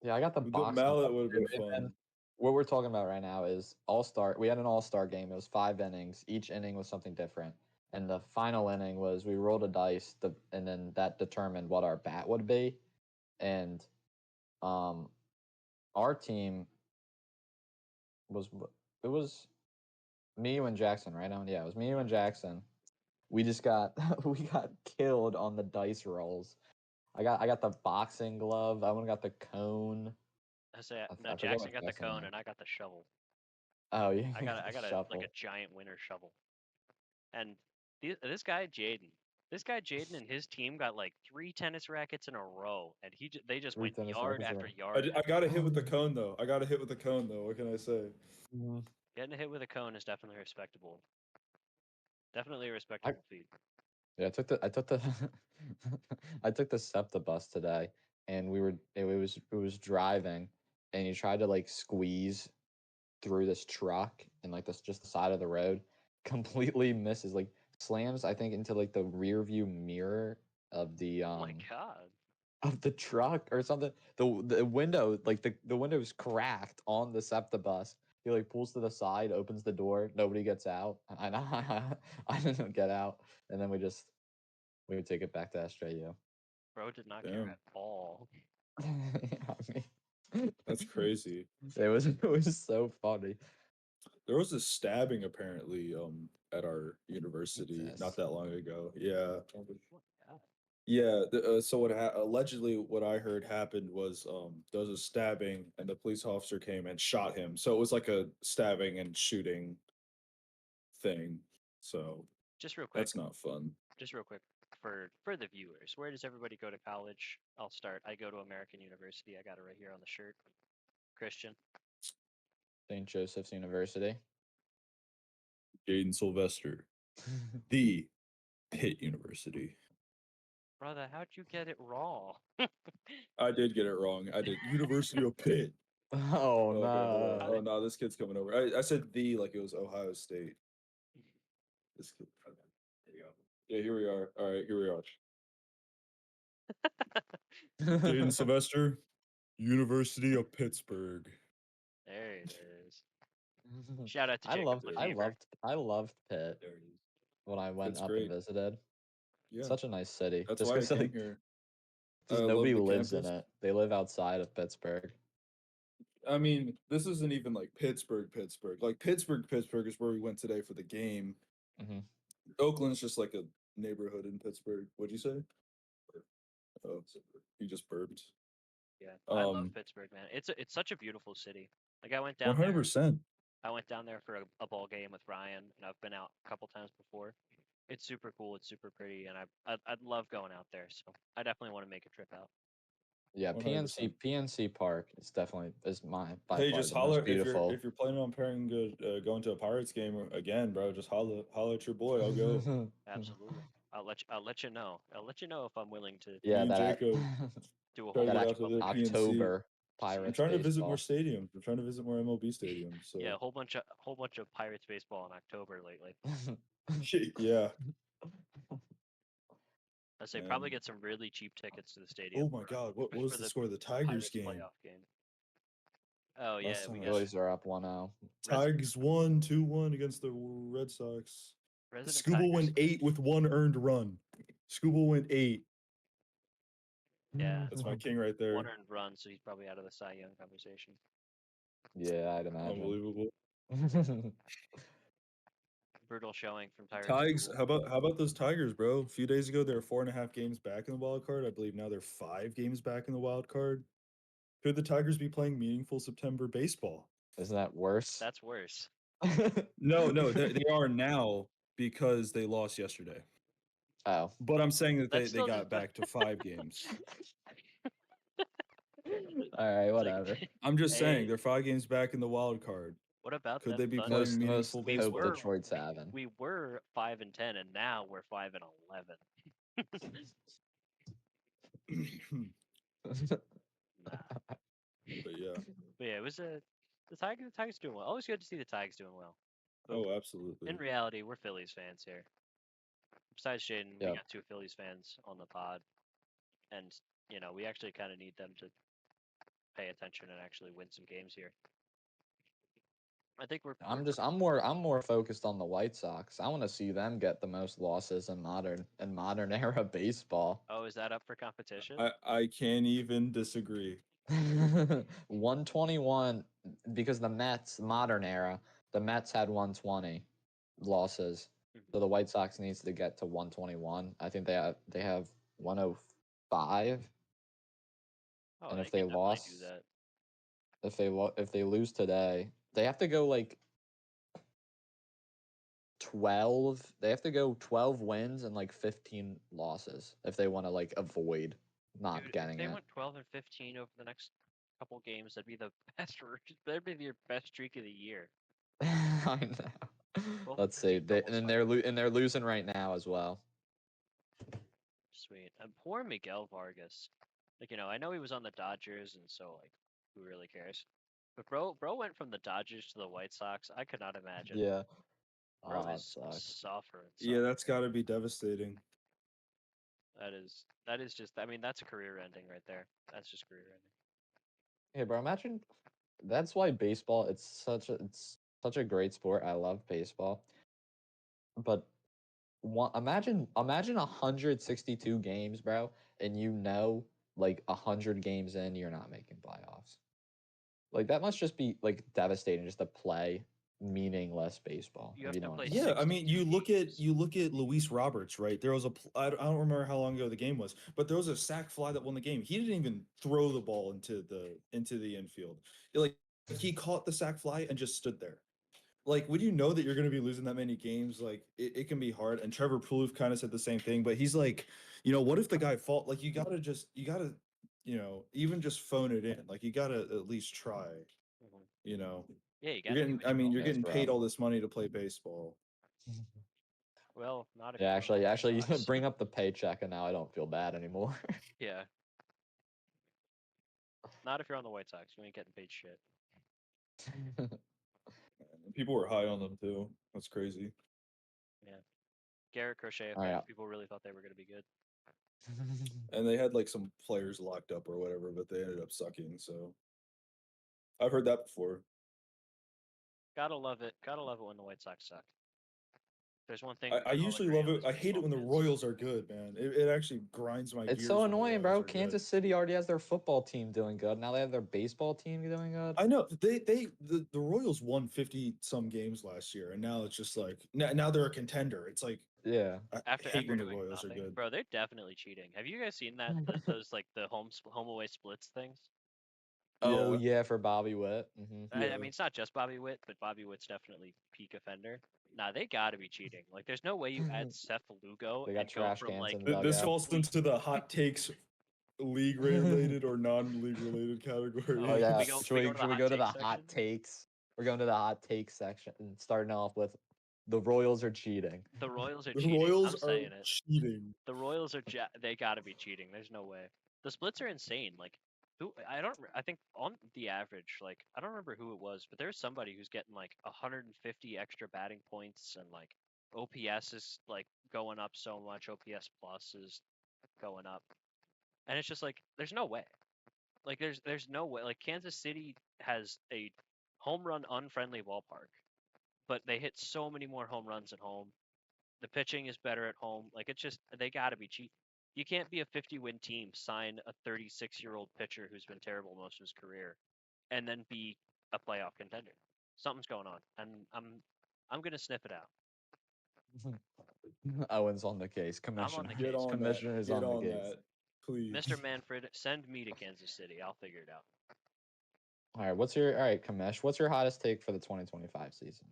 Yeah, I got the The box. mallet would have been And fun. what we're talking about right now is All-Star. We had an All-Star game. It was 5 innings. Each inning was something different. And the final inning was we rolled a dice, and then that determined what our bat would be. And our team was me, you, and Jackson, right now. Yeah, it was me, you, and Jackson. We just got we got killed on the dice rolls. I got the boxing glove. I got the cone. I say I no. forget Jackson what got the Jackson cone got. and I got the shovel. Oh yeah, I got the like shuffle. a giant winter shovel. And this guy Jaydon and his team got like 3 tennis rackets in a row, and they just 3 went tennis yard rackets in a after row. yard. I got a hit with the cone though. What can I say? Getting a hit with a cone is definitely respectable. Definitely a respectable feat. Yeah, I took the I took the SEPTA bus today, and it was driving, and you tried to like squeeze through this truck and like this just the side of the road, completely misses, like slams I think into like the rear view mirror of the Oh my god. of the truck or something. The window, like the window's cracked on the SEPTA bus. He like pulls to the side, opens the door, nobody gets out. I didn't get out, and then we would take it back to SJU. Bro did not care Damn. at all. I That's crazy. it was so funny. There was a stabbing apparently at our university Jesus. not that long ago. Yeah. Oh my god. Yeah, so allegedly what I heard happened was there was a stabbing and the police officer came and shot him. So it was like a stabbing and shooting thing. So Just real quick. that's not fun. Just real quick for the viewers. Where does everybody go to college? I'll start. I go to American University. I got it right here on the shirt. Christian. St. Joseph's University. Jaydon Sylvester, the Pitt University. Brother, how'd you get it wrong? I did get it wrong. I did University of Pitt. Oh Okay, no. oh no, this kid's coming over. I said the like it was Ohio State. This kid. There you go. Yeah, here we are. All right, here we are. Jaydon Sylvester, University of Pittsburgh. There it is. Shout out to I Jacob loved Pitt There it is. when I went Pitt's up great. and visited. Yeah, Such a nice city. that's Just why I 'cause, came like, here. just I love nobody the lives in campus. it. They live outside of Pittsburgh. I mean, this isn't even like Pittsburgh. Like Pittsburgh is where we went today for the game. Mhm. Oakland's just like a neighborhood in Pittsburgh. What'd you say? Oh, you just burped. Yeah, I love Pittsburgh, man. It's such a beautiful city. Like I went down there. 100%. I went down there for a ball game with Ryan, and I've been out a couple times before. It's super cool. It's super pretty, and I'd love going out there. So I definitely want to make a trip out. Yeah, 100%. PNC Park is definitely by Hey, far just the holler most beautiful. if you're planning on going to a Pirates game again, bro. Just holler at your boy. I'll go. Absolutely. I'll let you know. I'll let you know if I'm willing to Yeah, Me and that Jacob do a try whole to that get bunch out to of the PNC. October I'm Pirates trying to visit more baseball. stadiums. I'm trying to visit more MLB stadiums. So yeah, a whole bunch of Pirates baseball in October lately. yeah. I say Man. probably get some really cheap tickets to the stadium. Oh my God! What was for the score of the Tigers Pirates game? playoff game. Oh yeah, Last we time got Phillies are up 1-0. Tigers won 2-1 against the Red Sox. Resident Scooble Tigers went 8 with 1 earned run. Scooble went 8. Yeah. That's my king right there. 1 earned run, so he's probably out of the Cy Young conversation. Yeah, I'd imagine. Unbelievable. Brutal showing from Tyrone. Tigers. How about those Tigers, bro? A few days ago, they were 4.5 games back in the wild card. I believe now they're 5 games back in the wild card. Could the Tigers be playing meaningful September baseball? Isn't that worse? That's worse. No, they are now because they lost yesterday. Oh. But I'm saying that That's they still got just back to 5 games. All right, It's like, whatever. I'm just saying hey, they're 5 games back in the wild card. what about Could them they be Thunder? playing Most meaningful We hope baseball? Detroit's having. We were 5-10, and now we're 5-11. Nah, But yeah. but yeah, it was the Tigers doing well. Always good to see the Tigers doing well. But Oh, absolutely. in reality, we're Phillies fans here. Besides Jaydon, we Yep. got 2 Phillies fans on the pod, and we actually kind of need them to pay attention and actually win some games here. I think I'm more focused on the White Sox. I want to see them get the most losses in modern era baseball. Oh, is that up for competition? I can't even disagree. 121 because the Mets modern era, the Mets had 120 losses. So the White Sox needs to get to 121. I think they have 105. Oh, And they if they could definitely do lost, that. if they lose today, they have to go like 12. They have to go 12 wins and like 15 losses if they want to like avoid not Dude, if getting they it. went 12-15 over the next couple games, that'd be the best. That'd be your best streak of the year. I know. 12 Let's and see. 15 is almost And they're losing right now as well. sweet. And poor Miguel Vargas. Like I know he was on the Dodgers, and so like, who really cares? But bro went from the Dodgers to the White Sox. I could not imagine. Yeah. Bro Oh, it is sucks. suffering. Yeah, that's got to be devastating. That is just. I mean, that's a career ending right there. That's just career ending. Hey, bro, imagine that's why baseball it's such a great sport. I love baseball. But imagine 162 games, bro, and like 100 games in you're not making playoffs. Like that must just be like devastating just to play meaningless baseball. You If have you to know what play I'm saying. Yeah, I mean, 62 games. you look at Luis Roberts, right? There was I don't remember how long ago the game was, but there was a sac fly that won the game. He didn't even throw the ball into the infield. Like he caught the sac fly and just stood there. Like when you know that you're going to be losing that many games, like it can be hard. And Trevor Plouffe kind of said the same thing, but he's like, what if the guy fault? Like you gotta, even just phone it in. Like you gotta at least try. Mhm. You know, Yeah, you you're got to do getting. what I you mean, will. you're Yes, getting paid bro. all this money to play baseball. Well, not if Yeah, you're on the White actually, you Sox. bring up the paycheck, and now I don't feel bad anymore. Yeah, not if you're on the White Sox. You ain't getting paid shit. And people were high on them too. That's crazy. Yeah, Garrett Crochet All right. fans. People really thought they were gonna be good. And they had like some players locked up or whatever, but they ended up sucking. So I've heard that before. Gotta love it. Gotta love it when the White Sox suck. There's one thing I, we I can all usually agree love on it. as I hate baseball it when the fans. Royals are good, man. It actually grinds my It's gears. so when the annoying, Royals bro. are good. Kansas City already has their football team doing good. Now they have their baseball team doing good. I know the Royals won 50 some games last year, and now it's just like now they're a contender. It's like Yeah. I After hate when the doing Royals are nothing, good. bro, they're definitely cheating. Have you guys seen that? Those like the home away splits things. Oh Yeah, yeah, for Bobby Witt. Mm-hmm. I yeah. mean, it's not just Bobby Witt, but Bobby Witt's definitely peak offender. Nah, they gotta be cheating. Like, there's no way you add Seth Lugo They got and go trash from cans like in the This dugout. falls into the hot takes league related or non-league related Oh category. yeah. we go to the Should we hot go to take the section. hot takes? We're going to the hot take section and starting off with the Royals are cheating. The Royals are The cheating. Royals I'm are saying it. cheating. The Royals are they gotta be cheating. There's no way. The splits are insane. Like, I think on the average, like, I don't remember who it was, but there's somebody who's getting like 150 extra batting points, and like OPS is like going up so much. OPS plus is going up, and it's just like there's no way. Like, there's no way. Like, Kansas City has a home run unfriendly ballpark, but they hit so many more home runs at home. The pitching is better at home. Like, it's just they got to be cheap. You can't be a 50-win team, sign a 36-year-old pitcher who's been terrible most of his career, and then be a playoff contender. Something's going on, and I'm gonna sniff it out. Owen's on the case. I'm on the Get case. on that. Commissioner is Get on the on case. that, please. Mr. Manfred, send me to Kansas City. I'll figure it out. All right, Commish, what's your hottest take for the 2025 season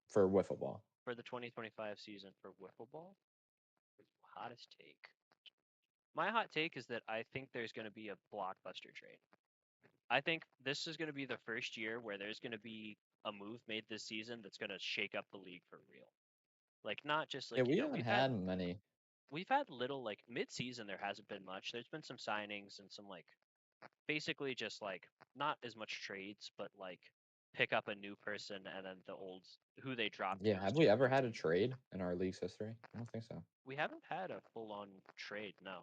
for wiffle ball? For the 2025 season for wiffle ball, hottest take. My hot take is that I think there's going to be a blockbuster trade. I think this is going to be the first year where there's going to be a move made this season that's going to shake up the league for real. Like not just Yeah, like we haven't had many. we've had little like mid-season there hasn't been much. There's been some signings and some like basically just like not as much trades, but like pick up a new person and then the old who they dropped. Yeah, goes have to we a ever new had a team. trade in our league's history? I don't think so. We haven't had a full-on trade, no.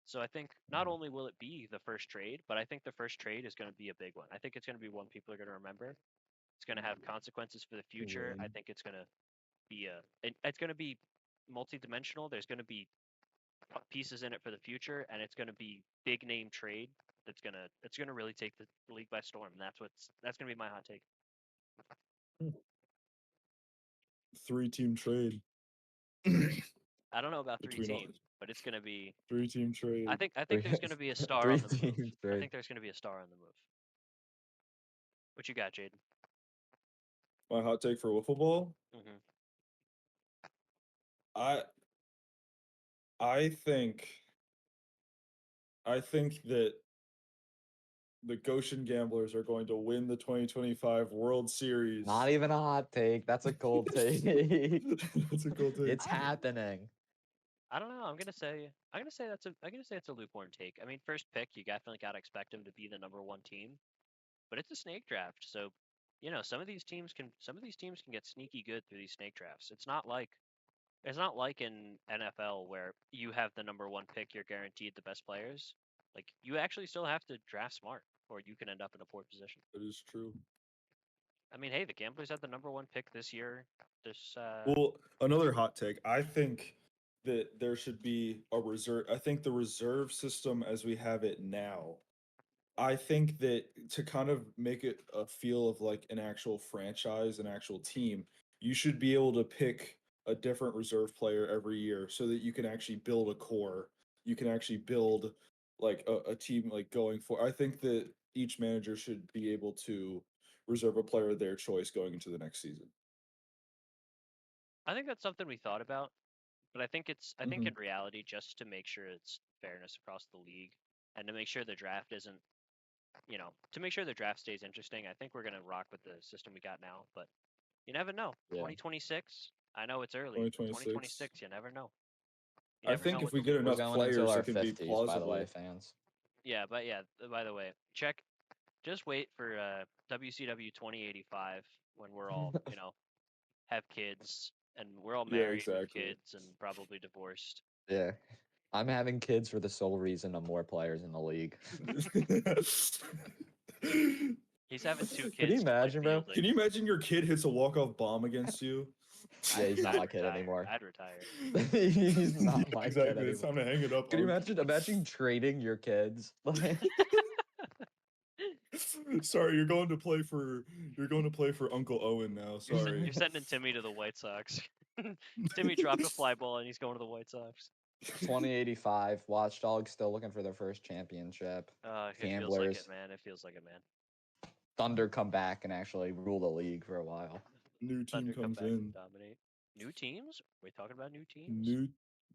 So I think not only will it be the first trade, but I think the first trade is going to be a big one. I think it's going to be one people are going to remember. It's going to have consequences for the future. I Win. think it's going to be it's going to be multi-dimensional. There's going to be pieces in it for the future, and it's going to be big name trade. It's gonna really take the league by storm. And that's gonna be my hot take. 3-team trade. I don't know about three Between all teams, but it's gonna be. 3-team trade. I think Three, there's gonna be a star three on the move. teams I trade. think there's gonna be a star on the move. What you got, Jaydon? My hot take for wiffle ball. Mm-hmm. I I think that the Goshen Gamblers are going to win the 2025 World Series. Not even a hot take. That's a cold take. That's a cool take. It's happening. I don't know. I'm gonna say it's a lukewarm take. I mean, first pick, you definitely gotta expect them to be the #1 team, but it's a snake draft, so some of these teams can get sneaky good through these snake drafts. It's not like in NFL where you have the #1 pick, you're guaranteed the best players. Like you actually still have to draft smart, or you can end up in a poor position. That is true. I mean, hey, the Gamblers had the #1 pick this year. Well, another hot take. I think that there should be a reserve. I think the reserve system as we have it now, I think that to kind of make it a feel of like an actual franchise, an actual team, you should be able to pick a different reserve player every year so that you can actually build a core. You can actually build like a team like going for. I think that each manager should be able to reserve a player of their choice going into the next season. I think that's something we thought about, but I think Mhm. in reality, just to make sure it's fairness across the league, and to make sure the draft isn't, to make sure the draft stays interesting, I think we're gonna rock with the system we got now. But you never know. Yeah. 2026. I know it's early. 2026. 2026. You never know. You I never know think if what we the get league We're enough will do. going until players, our it can be 50s, by the way, plausible. fans. Yeah, but yeah. By the way, just wait for WCW 2085 when we're all have kids and we're all Yeah, married with exactly. kids and probably divorced. Yeah. I'm having kids for the sole reason of more players in the league. He's having 2 Can you kids to play imagine, bro? Can fielding. you imagine your kid hits a walk-off bomb against you? Yeah, he's not I'd my kid retire. anymore. I'd retire. He's Yeah, not my kid exactly. It's anymore. time to hang it up. Can you imagine trading your kids? Sorry, you're going to play for Uncle Owen now. Sorry. You're sending Timmy to the White Sox. Timmy dropped a fly ball and he's going to the White Sox. 2085, Watchdogs still looking for their first championship. It feels like it, Gamblers, man. It feels like it, man. Thunder come back and actually rule the league for a while. New team Thunder come comes back in. and dominate. New teams? We're talking about new teams?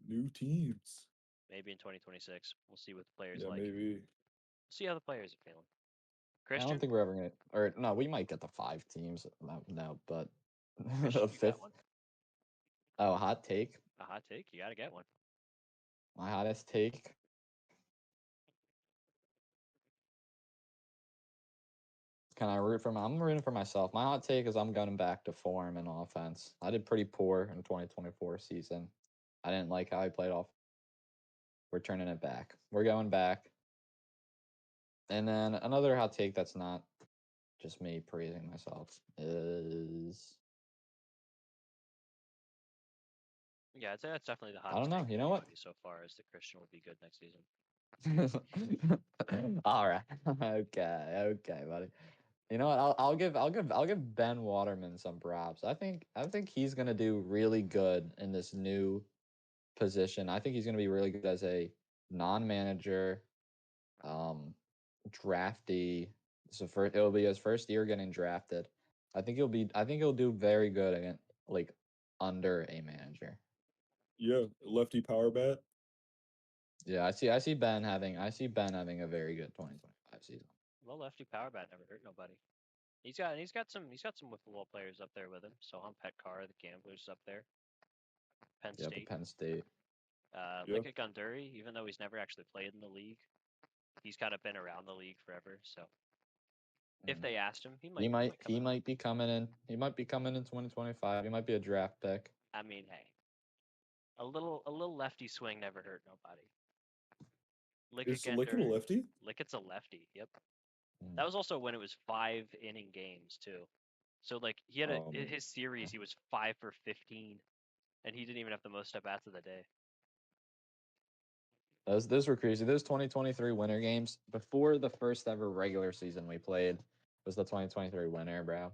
New teams. Maybe in 2026. We'll see what the players Yeah, like. maybe. See how the players are feeling. I Christian, don't think we're ever gonna, or no, we might get the 5 teams. No, but Christian, a you got fifth. one? Oh, hot take. A hot take? You gotta get one. My hottest take. Can I root for I'm rooting for myself. My hot take is I'm going back to form in offense. I did pretty poor in 2024 season. I didn't like how I played off. We're turning it back. We're going back. And then another hot take that's not just me praising myself is Yeah, I'd say that's definitely the I hottest don't know. take You from know what? anybody so far is that Christian will be good next season. All right. Okay, buddy. You know what? I'll give Ben Waterman some props. I think he's gonna do really good in this new position. I think he's gonna be really good as a non-manager, draftee. So it'll be his first year getting drafted. I think he'll do very good again, like under a manager. Yeah, lefty power bat. Yeah, I see Ben having a very good 2025 season. Well, lefty power bat never hurt nobody. He's got some wiffle ball players up there with him. Soham Petkar, the Gamblers up there. Penn Yeah, but State. Penn State. Yeah. Lickett Gunduri, even though he's never actually played in the league, he's kind of been around the league forever. So if they asked him, he might He come might be coming in. He might be coming in 2025. He might be a draft pick. I mean, hey, a little lefty swing never hurt nobody. Is Lickett a lefty? Lickett's a lefty. Yep. Mm. That was also when it was 5 inning games too. So like he had in his series, he was 5 for 15, and he didn't even have the most at bats of the day. Those were crazy. Those 2023 winter games before the first ever regular season we played was the 2023 winter, bro.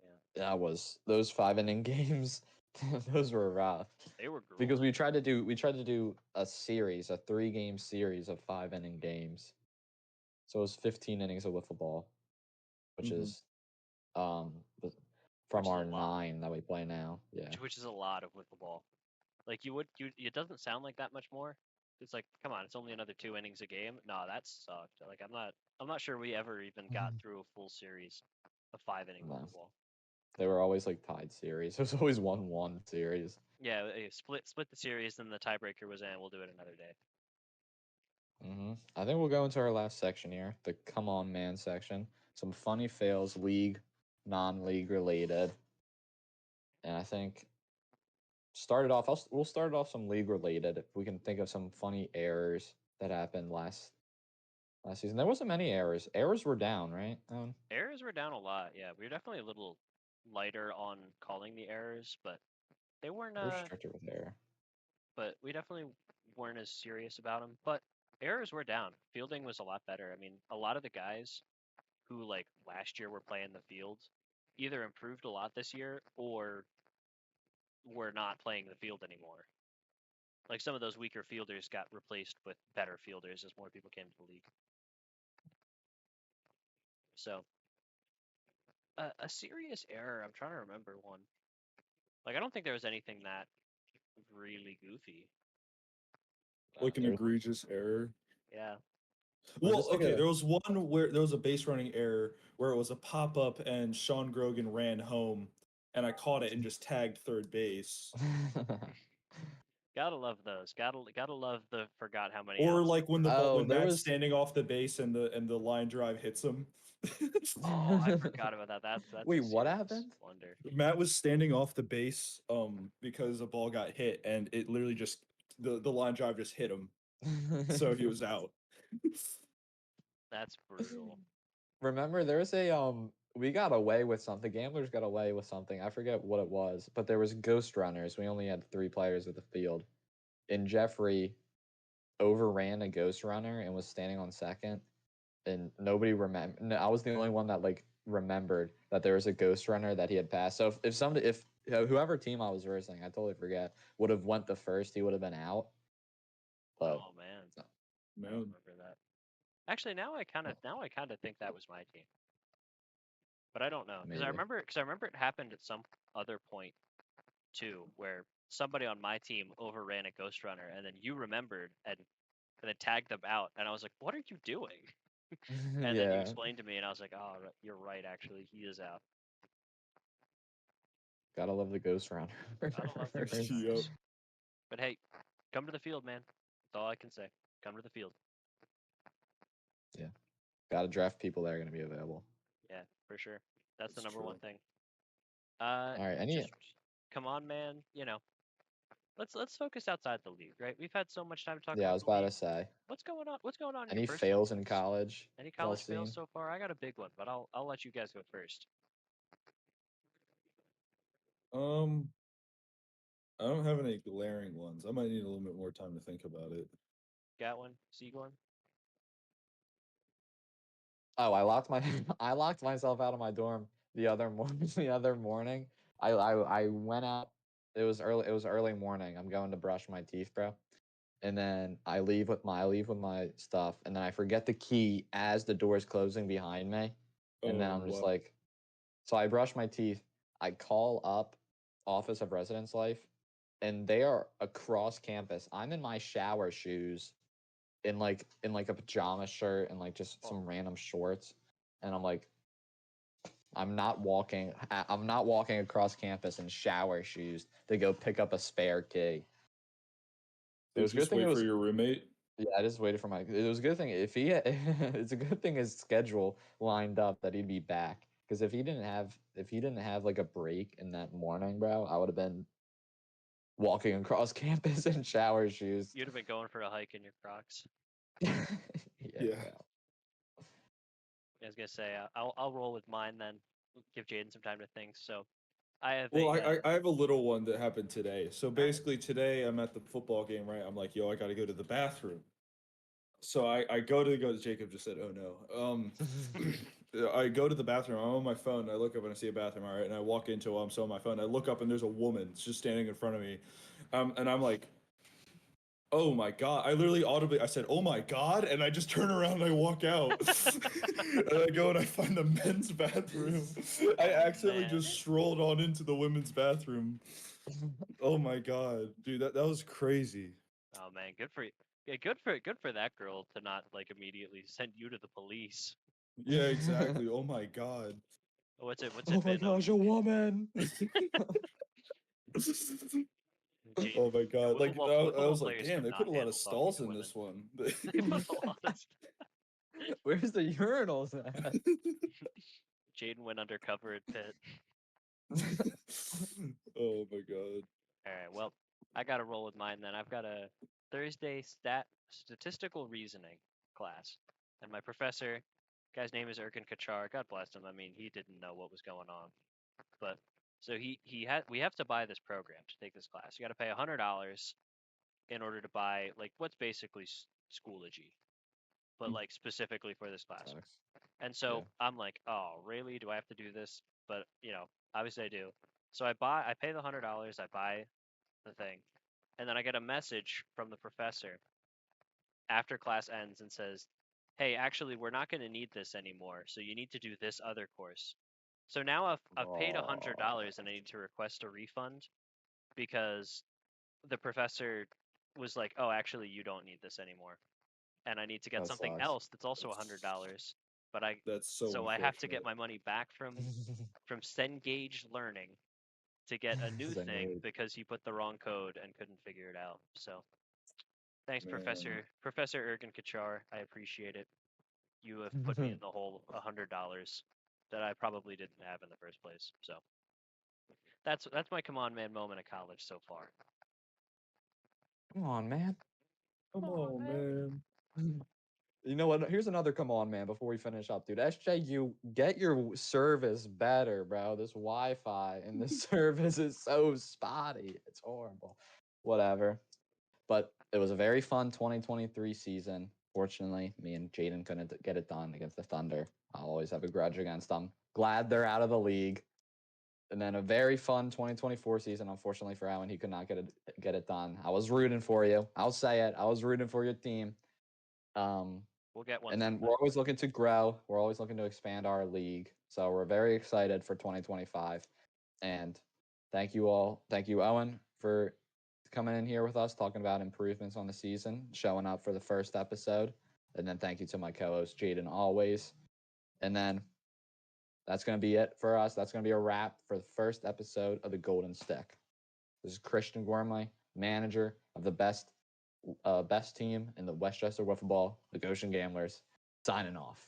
Yeah. That was those 5 inning games. Those were rough. They were grueling. Because we tried to do a series, a 3-game series of 5 inning games. So it was 15 innings of wiffle ball, which is from Which is our a lot. 9 that we play now. Yeah. Which is a lot of wiffle ball. Like it doesn't sound like that much more. It's like, come on, it's only another 2 innings a game. No, that sucked. Like I'm not sure we ever even got through a full series of 5 inning No. wiffle ball. They were always like tied series. It was always 1-1 series. Yeah, split the series, then the tiebreaker was in. We'll do it another day. I think we'll go into our last section here, the come on man section. Some funny fails, league, non-league related, and I think we'll start it off some league related. If we can think of some funny errors that happened last season, there wasn't many errors. Errors were down, right? Errors were down a lot. Yeah, we were definitely a little lighter on calling the errors, but they weren't. We're stricter with error. But we definitely weren't as serious about them. But errors were down. Fielding was a lot better. I mean, a lot of the guys who like last year were playing the field either improved a lot this year or were not playing the field anymore. Like some of those weaker fielders got replaced with better fielders as more people came to the league. So a serious error, I'm trying to remember one. Like I don't think there was anything that really goofy. Like an egregious error. Yeah. Well, okay, there was one where there was a base running error where it was a pop up and Sean Grogan ran home, and I caught it and just tagged third base. Gotta love those. Gotta love the forgot how many. Or outs like when the Oh, when there Matt's was- standing off the base and the line drive hits him. Oh, I forgot about that. That's Wait, a what serious happened? Wonder. Matt was standing off the base because a ball got hit and it literally just the line drive just hit him. So he was out. That's brutal. Remember, there was a we got away with something. The Gamblers got away with something. I forget what it was, but there was ghost runners. We only had 3 players at the field, and Jeffrey overran a ghost runner and was standing on second, and nobody remember. No, I was the only one that like remembered that there was a ghost runner that he had passed. So if whoever team I was versing, I totally forget, would have went the first, he would have been out. But Oh man, I Man. don't remember that. Actually, now I kind of think that was my team, but I don't know because I Maybe. remember it happened at some other point too, where somebody on my team overran a ghost runner, and then you remembered and then tagged them out, and I was like, "What are you doing?" And then you Yeah, explained to me, and I was like, "Oh, you're right. Actually, he is out." gotta love the ghost runner. Gotta love the ghost Yup. runners. But hey, come to the field, man. That's all I can say. Come to the field. Yeah, gotta draft people that are gonna be available. Yeah, for sure. That's the That's number one true. thing. All right, Just come on, man. You know, let's focus outside the league, right? We've had so much time to talk Yeah, I about was the about to league. say. What's going on? What's going on in Any your personal fails in lives? college? Any y'all college fails seen? so far? I got a big one, but I'll let you guys go first. I don't have any glaring ones. I might need a little bit more time to think about it. Got one? See one? Oh, I locked myself out of my dorm the other morning. The other morning, I went out. It was early morning. I'm going to brush my teeth, bro. And then I leave with my stuff, and then I forget the key as the door is closing behind me. And then I'm just wow. like, so I brush my teeth. I call up Office of Residence Life, and they are across campus. I'm in my shower shoes, in like a pajama shirt and like just some random shorts, and I'm like, I'm not walking across campus in shower shoes to go pick up a spare key. It was a good Just thing wait it was. for your roommate. Yeah, I just waited for my. It was a good thing if he. It's a good thing his schedule lined up that he'd be back. Because if he didn't have like a break in that morning, bro, I would have been walking across campus in shower shoes. You'd have been going for a hike in your Crocs. Yeah, Yeah. bro. I was gonna say I'll roll with mine then. Give Jaden some time to think. So I have Well, a I have a little one that happened today. So basically, today I'm at the football game, right? I'm like, yo, I got to go to the bathroom. So I go to Jacob just said, oh no. I go to the bathroom. I'm on my phone. I look up and I see a bathroom. All right, and I walk into. I'm still on my phone. I look up and there's a woman just standing in front of me, and I'm like, oh my god! I literally audibly I said, oh my god, and I just turn around and I walk out, and I go and I find the men's bathroom. I accidentally man. just strolled on into the women's bathroom. Oh my god, dude, that was crazy. Oh man, good for you. Yeah, good for that girl to not like immediately send you to the police. Yeah, exactly. Oh my god. What's it Oh my been? gosh, a woman! Jaden, Oh my god. Like I football was like, players damn, they put cannot a lot of handle talking stalls to in women. this one. They put a lot of Where's the urinals at? Jaden went undercover at Pitt. Oh my god. All right, well, I got to roll with mine then. I've got a Thursday statistical reasoning class, and my professor, guy's name is Erkin Kachar. God bless him. I mean, he didn't know what was going on, but so he had we have to buy this program to take this class. You got to pay $100 in order to buy like what's basically Schoology, but like specifically for this class. Sucks. And so Yeah. I'm like, oh, really? Do I have to do this? But obviously I do. So I pay the $100. I buy the thing, and then I get a message from the professor after class ends and says, "Hey, actually, we're not going to need this anymore. So you need to do this other course." So now I've paid $100 and I need to request a refund because the professor was like, "Oh, actually, you don't need this anymore," and I need to get That something sucks. else that's also $100. But That's so so I have to get unfortunate. my money back from Cengage Learning to get a new thing Zengate. because he put the wrong code and couldn't figure it out. So thanks, Man. Professor Ergen Kachar. I appreciate it. You have put me in the hole $100 that I probably didn't have in the first place. So that's my come on man moment of college so far. Come on, man. Come on, man. You know what? Here's another come on, man, before we finish up, dude. SJU, get your service better, bro. This Wi-Fi and this service is so spotty. It's horrible. Whatever. But it was a very fun 2023 season. Fortunately, me and Jaydon couldn't get it done against the Thunder. I'll always have a grudge against them. Glad they're out of the league. And then a very fun 2024 season. Unfortunately for Alan, he could not get it done. I was rooting for you. I'll say it. I was rooting for your team. We'll get one. And then we're always looking to grow. We're always looking to expand our league. So we're very excited for 2025. And thank you all. Thank you, Owen, for coming in here with us, talking about improvements on the season, showing up for the first episode. And then thank you to my co-host, Jaydon, always. And then that's going to be it for us. That's going to be a wrap for the first episode of the Golden Stick. This is Christian Gormley, manager of the best team in the Westchester Wiffle Ball, the Goshen Gamblers, signing off.